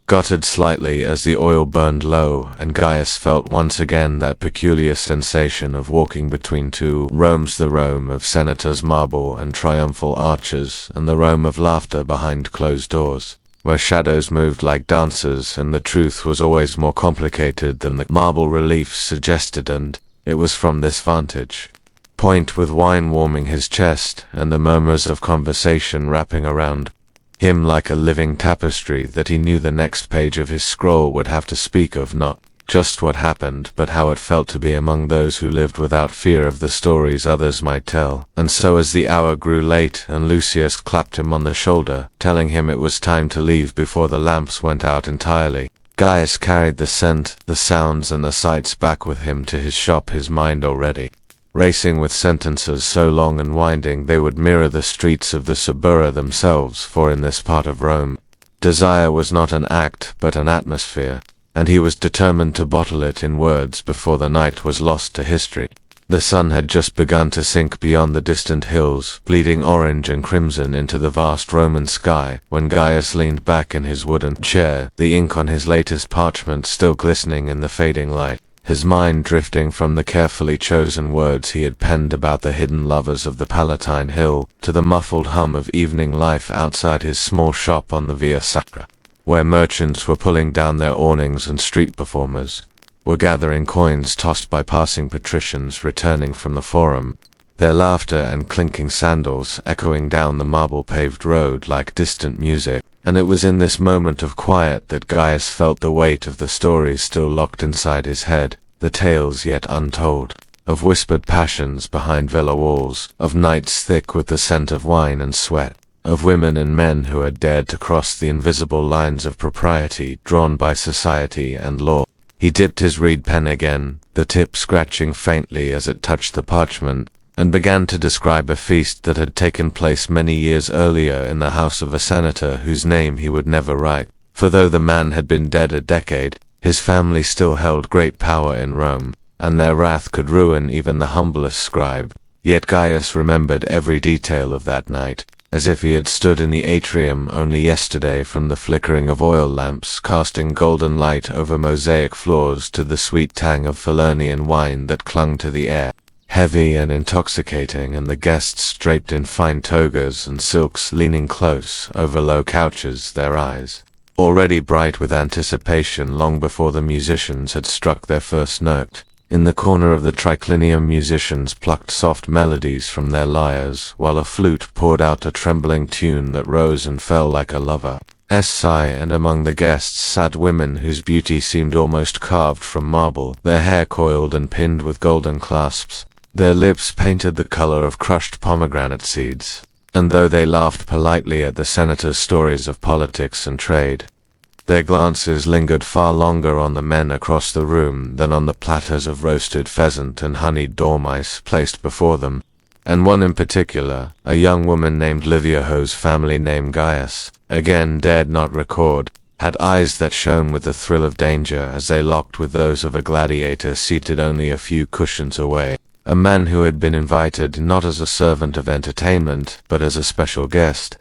Speaker 1: guttered slightly as the oil burned low, and Gaius felt once again that peculiar sensation of walking between two Romes, the Rome of senators' marble and triumphal arches, and the Rome of laughter behind closed doors, where shadows moved like dancers and the truth was always more complicated than the marble reliefs suggested. And it was from this vantage point, with wine warming his chest and the murmurs of conversation wrapping around him like a living tapestry, that he knew the next page of his scroll would have to speak of not just what happened, but how it felt to be among those who lived without fear of the stories others might tell. And so as the hour grew late and Lucius clapped him on the shoulder, telling him it was time to leave before the lamps went out entirely, Gaius carried the scent, the sounds, and the sights back with him to his shop, his mind already racing with sentences so long and winding they would mirror the streets of the Suburra themselves. For in this part of Rome, desire was not an act but an atmosphere, and he was determined to bottle it in words before the night was lost to history. The sun had just begun to sink beyond the distant hills, bleeding orange and crimson into the vast Roman sky, when Gaius leaned back in his wooden chair, the ink on his latest parchment still glistening in the fading light, his mind drifting from the carefully chosen words he had penned about the hidden lovers of the Palatine Hill to the muffled hum of evening life outside his small shop on the Via Sacra, where merchants were pulling down their awnings and street performers were gathering coins tossed by passing patricians returning from the Forum, their laughter and clinking sandals echoing down the marble-paved road like distant music. And it was in this moment of quiet that Gaius felt the weight of the stories still locked inside his head, the tales yet untold, of whispered passions behind villa walls, of nights thick with the scent of wine and sweat, of women and men who had dared to cross the invisible lines of propriety drawn by society and law. He dipped his reed pen again, the tip scratching faintly as it touched the parchment, and began to describe a feast that had taken place many years earlier in the house of a senator whose name he would never write, for though the man had been dead a decade, his family still held great power in Rome, and their wrath could ruin even the humblest scribe. Yet Gaius remembered every detail of that night, as if he had stood in the atrium only yesterday, from the flickering of oil lamps casting golden light over mosaic floors to the sweet tang of Falernian wine that clung to the air, heavy and intoxicating, and the guests draped in fine togas and silks leaning close over low couches, their eyes already bright with anticipation long before the musicians had struck their first note. In the corner of the triclinium musicians plucked soft melodies from their lyres, while a flute poured out a trembling tune that rose and fell like a lover's sigh, and among the guests sat women whose beauty seemed almost carved from marble, their hair coiled and pinned with golden clasps, their lips painted the color of crushed pomegranate seeds, and though they laughed politely at the senator's stories of politics and trade, their glances lingered far longer on the men across the room than on the platters of roasted pheasant and honeyed dormice placed before them, and one in particular, a young woman named Livia whose family name Gaius again dared not record, had eyes that shone with the thrill of danger as they locked with those of a gladiator seated only a few cushions away, a man who had been invited not as a servant of entertainment but as a special guest,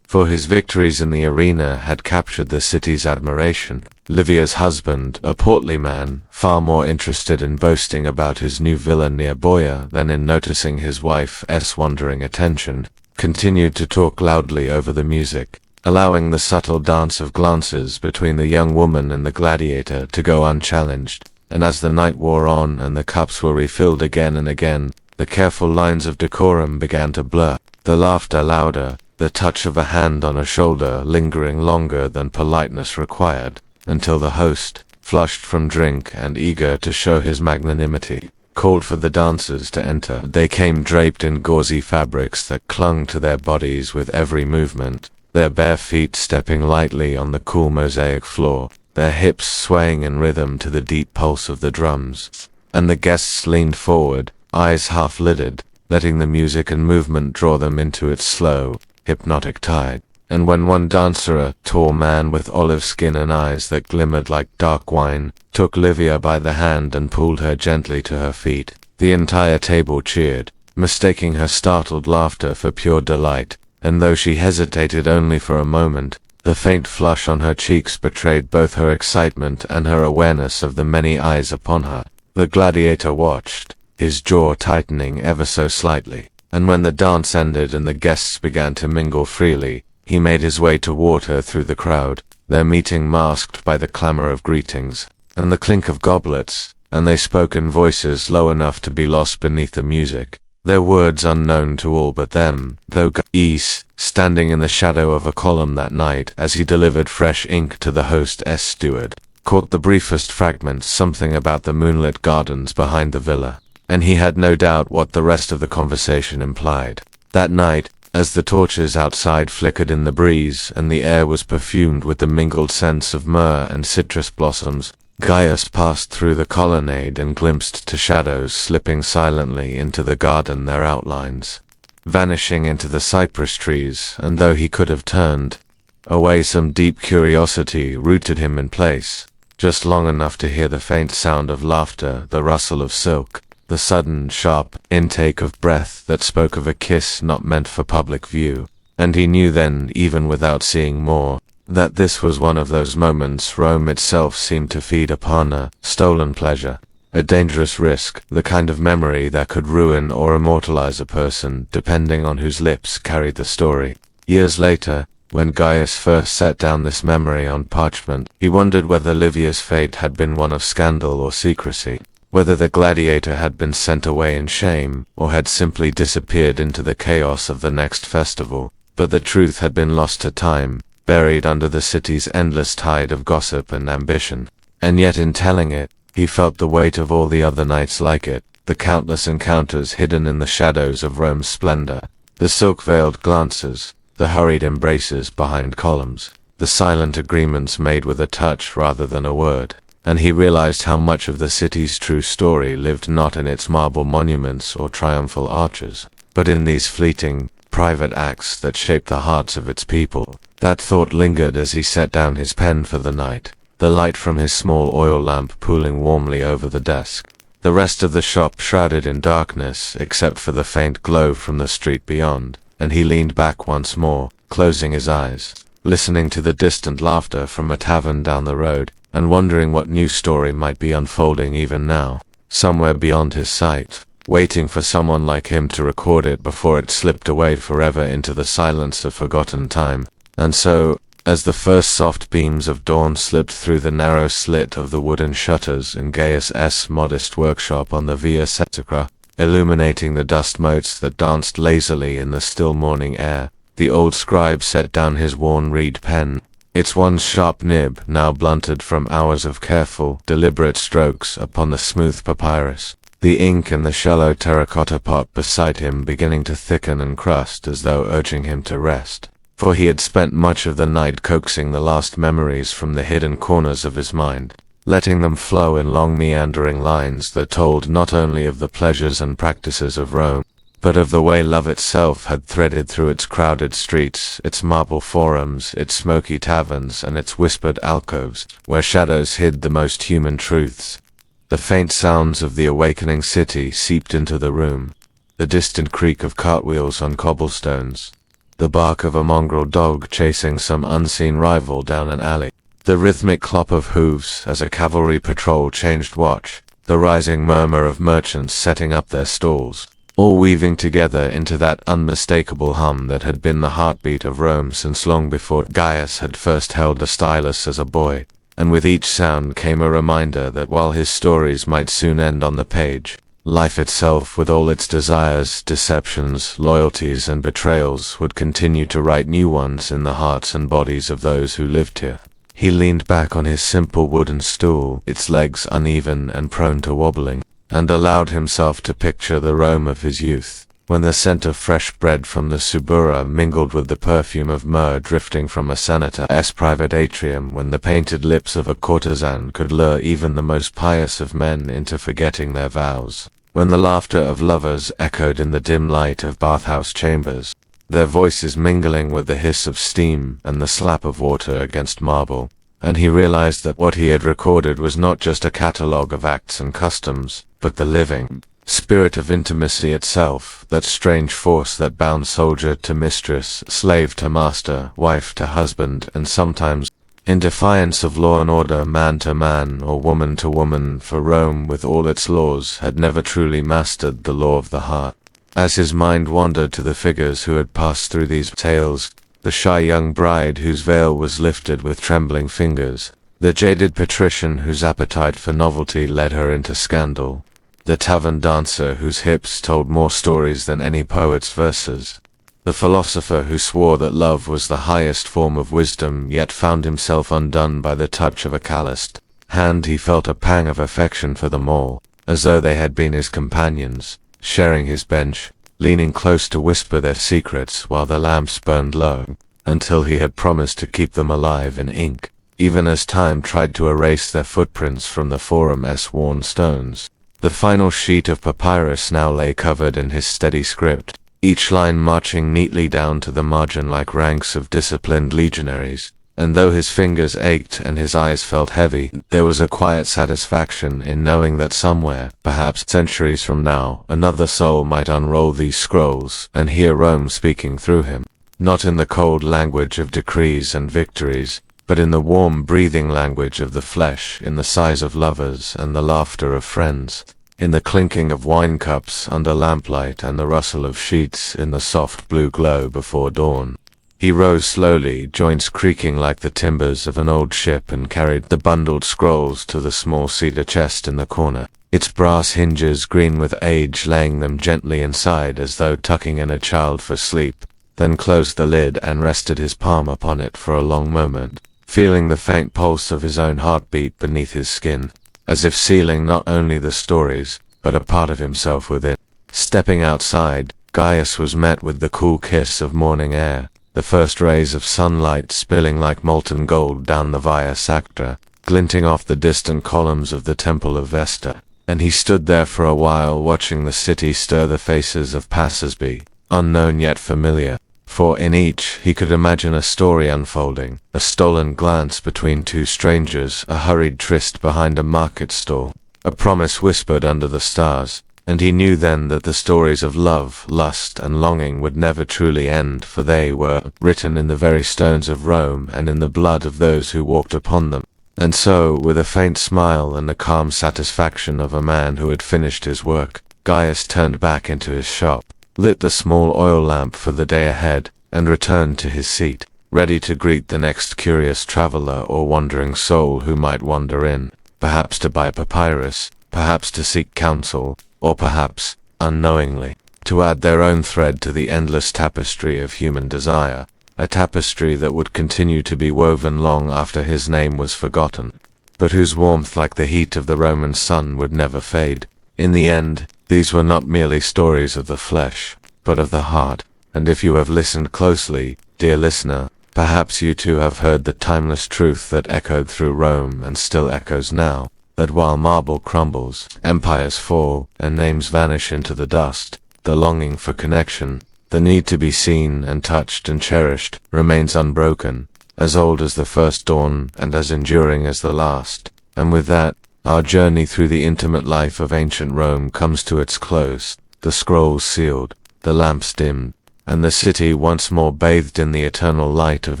Speaker 1: for his victories in the arena had captured the city's admiration. Livia's husband, a portly man, far more interested in boasting about his new villa near Boia than in noticing his wife's wandering attention, continued to talk loudly over the music, allowing the subtle dance of glances between the young woman and the gladiator to go unchallenged. And as the night wore on and the cups were refilled again and again, the careful lines of decorum began to blur, the laughter louder, the touch of a hand on a shoulder lingering longer than politeness required, until the host, flushed from drink and eager to show his magnanimity, called for the dancers to enter. They came draped in gauzy fabrics that clung to their bodies with every movement, their bare feet stepping lightly on the cool mosaic floor, their hips swaying in rhythm to the deep pulse of the drums, and the guests leaned forward, eyes half-lidded, letting the music and movement draw them into its slow, hypnotic tide. And when one dancer, a tall man with olive skin and eyes that glimmered like dark wine, took Livia by the hand and pulled her gently to her feet, the entire table cheered, mistaking her startled laughter for pure delight, and though she hesitated only for a moment, the faint flush on her cheeks betrayed both her excitement and her awareness of the many eyes upon her. The gladiator watched, his jaw tightening ever so slightly, and when the dance ended and the guests began to mingle freely, he made his way toward her through the crowd, their meeting masked by the clamor of greetings, and the clink of goblets, and they spoke in voices low enough to be lost beneath the music, their words unknown to all but them, though Gaius, standing in the shadow of a column that night as he delivered fresh ink to the host's steward, caught the briefest fragments, something about the moonlit gardens behind the villa, and he had no doubt what the rest of the conversation implied. That night, as the torches outside flickered in the breeze and the air was perfumed with the mingled scents of myrrh and citrus blossoms, Gaius passed through the colonnade and glimpsed two shadows slipping silently into the garden, their outlines vanishing into the cypress trees, and though he could have turned away, some deep curiosity rooted him in place, just long enough to hear the faint sound of laughter, the rustle of silk, the sudden, sharp intake of breath that spoke of a kiss not meant for public view, and he knew then, even without seeing more, that this was one of those moments Rome itself seemed to feed upon, a stolen pleasure, a dangerous risk, the kind of memory that could ruin or immortalize a person, depending on whose lips carried the story. Years later, when Gaius first set down this memory on parchment, he wondered whether Livia's fate had been one of scandal or secrecy, whether the gladiator had been sent away in shame, or had simply disappeared into the chaos of the next festival. But the truth had been lost to time, buried under the city's endless tide of gossip and ambition. And yet in telling it, He felt the weight of all the other nights like it, the countless encounters hidden in the shadows of Rome's splendor, the silk-veiled glances, the hurried embraces behind columns, the silent agreements made with a touch rather than a word. And he realized how much of the city's true story lived not in its marble monuments or triumphal arches, but in these fleeting, private acts that shaped the hearts of its people. That thought lingered as he set down his pen for the night, the light from his small oil lamp pooling warmly over the desk. The rest of the shop shrouded in darkness except for the faint glow from the street beyond, and he leaned back once more, closing his eyes, listening to the distant laughter from a tavern down the road, and wondering what new story might be unfolding even now, somewhere beyond his sight, waiting for someone like him to record it before it slipped away forever into the silence of forgotten time. And so, as the first soft beams of dawn slipped through the narrow slit of the wooden shutters in Gaius' modest workshop on the Via Sepulchra, illuminating the dust motes that danced lazily in the still morning air, the old scribe set down his worn reed pen, its one sharp nib now blunted from hours of careful, deliberate strokes upon the smooth papyrus, the ink in the shallow terracotta pot beside him beginning to thicken and crust as though urging him to rest. For he had spent much of the night coaxing the last memories from the hidden corners of his mind, letting them flow in long meandering lines that told not only of the pleasures and practices of Rome, but of the way love itself had threaded through its crowded streets, its marble forums, its smoky taverns, and its whispered alcoves, where shadows hid the most human truths. The faint sounds of the awakening city seeped into the room, the distant creak of cartwheels on cobblestones, the bark of a mongrel dog chasing some unseen rival down an alley, the rhythmic clop of hooves as a cavalry patrol changed watch, the rising murmur of merchants setting up their stalls, all weaving together into that unmistakable hum that had been the heartbeat of Rome since long before Gaius had first held a stylus as a boy. And with each sound came a reminder that while his stories might soon end on the page, life itself with all its desires, deceptions, loyalties, and betrayals would continue to write new ones in the hearts and bodies of those who lived here. He leaned back on his simple wooden stool, its legs uneven and prone to wobbling, and allowed himself to picture the Rome of his youth, when the scent of fresh bread from the Subura mingled with the perfume of myrrh drifting from a senator's private atrium, when the painted lips of a courtesan could lure even the most pious of men into forgetting their vows, when the laughter of lovers echoed in the dim light of bathhouse chambers, their voices mingling with the hiss of steam and the slap of water against marble, and he realized that what he had recorded was not just a catalogue of acts and customs, but the living spirit of intimacy itself, that strange force that bound soldier to mistress, slave to master, wife to husband, and sometimes, in defiance of law and order, man to man or woman to woman, for Rome with all its laws had never truly mastered the law of the heart. As his mind wandered to the figures who had passed through these tales, the shy young bride whose veil was lifted with trembling fingers, the jaded patrician whose appetite for novelty led her into scandal, the tavern dancer whose hips told more stories than any poet's verses, the philosopher who swore that love was the highest form of wisdom yet found himself undone by the touch of a calloused hand. He felt a pang of affection for them all, as though they had been his companions, sharing his bench, leaning close to whisper their secrets while the lamps burned low, until he had promised to keep them alive in ink, even as time tried to erase their footprints from the forum's worn stones. The final sheet of papyrus now lay covered in his steady script, each line marching neatly down to the margin like ranks of disciplined legionaries, and though his fingers ached and his eyes felt heavy, there was a quiet satisfaction in knowing that somewhere, perhaps centuries from now, another soul might unroll these scrolls and hear Rome speaking through him, not in the cold language of decrees and victories, but in the warm breathing language of the flesh, in the sighs of lovers and the laughter of friends, in the clinking of wine cups under lamplight and the rustle of sheets in the soft blue glow before dawn. He rose slowly, joints creaking like the timbers of an old ship, and carried the bundled scrolls to the small cedar chest in the corner, its brass hinges green with age laying them gently inside as though tucking in a child for sleep, then closed the lid and rested his palm upon it for a long moment, feeling the faint pulse of his own heartbeat beneath his skin. as if sealing not only the stories, but a part of himself within. Stepping outside, Gaius was met with the cool kiss of morning air, the first rays of sunlight spilling like molten gold down the Via Sacra, glinting off the distant columns of the Temple of Vesta. And he stood there for a while watching the city stir the faces of passers-by, unknown yet familiar, for in each he could imagine a story unfolding, a stolen glance between two strangers, a hurried tryst behind a market stall, a promise whispered under the stars. And he knew then that the stories of love, lust, and longing would never truly end, for they were written in the very stones of Rome and in the blood of those who walked upon them. And so, with a faint smile and the calm satisfaction of a man who had finished his work, Gaius turned back into his shop, lit the small oil lamp for the day ahead, and returned to his seat, ready to greet the next curious traveler or wandering soul who might wander in, perhaps to buy papyrus, perhaps to seek counsel, or perhaps, unknowingly, to add their own thread to the endless tapestry of human desire, a tapestry that would continue to be woven long after his name was forgotten, but whose warmth, like the heat of the Roman sun, would never fade. In the end, these were not merely stories of the flesh, but of the heart, and if you have listened closely, dear listener, perhaps you too have heard the timeless truth that echoed through Rome and still echoes now, that while marble crumbles, empires fall, and names vanish into the dust, the longing for connection, the need to be seen and touched and cherished, remains unbroken, as old as the first dawn and as enduring as the last. And with that, our journey through the intimate life of ancient Rome comes to its close, the scrolls sealed, the lamps dimmed, and the city once more bathed in the eternal light of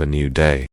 Speaker 1: a new day.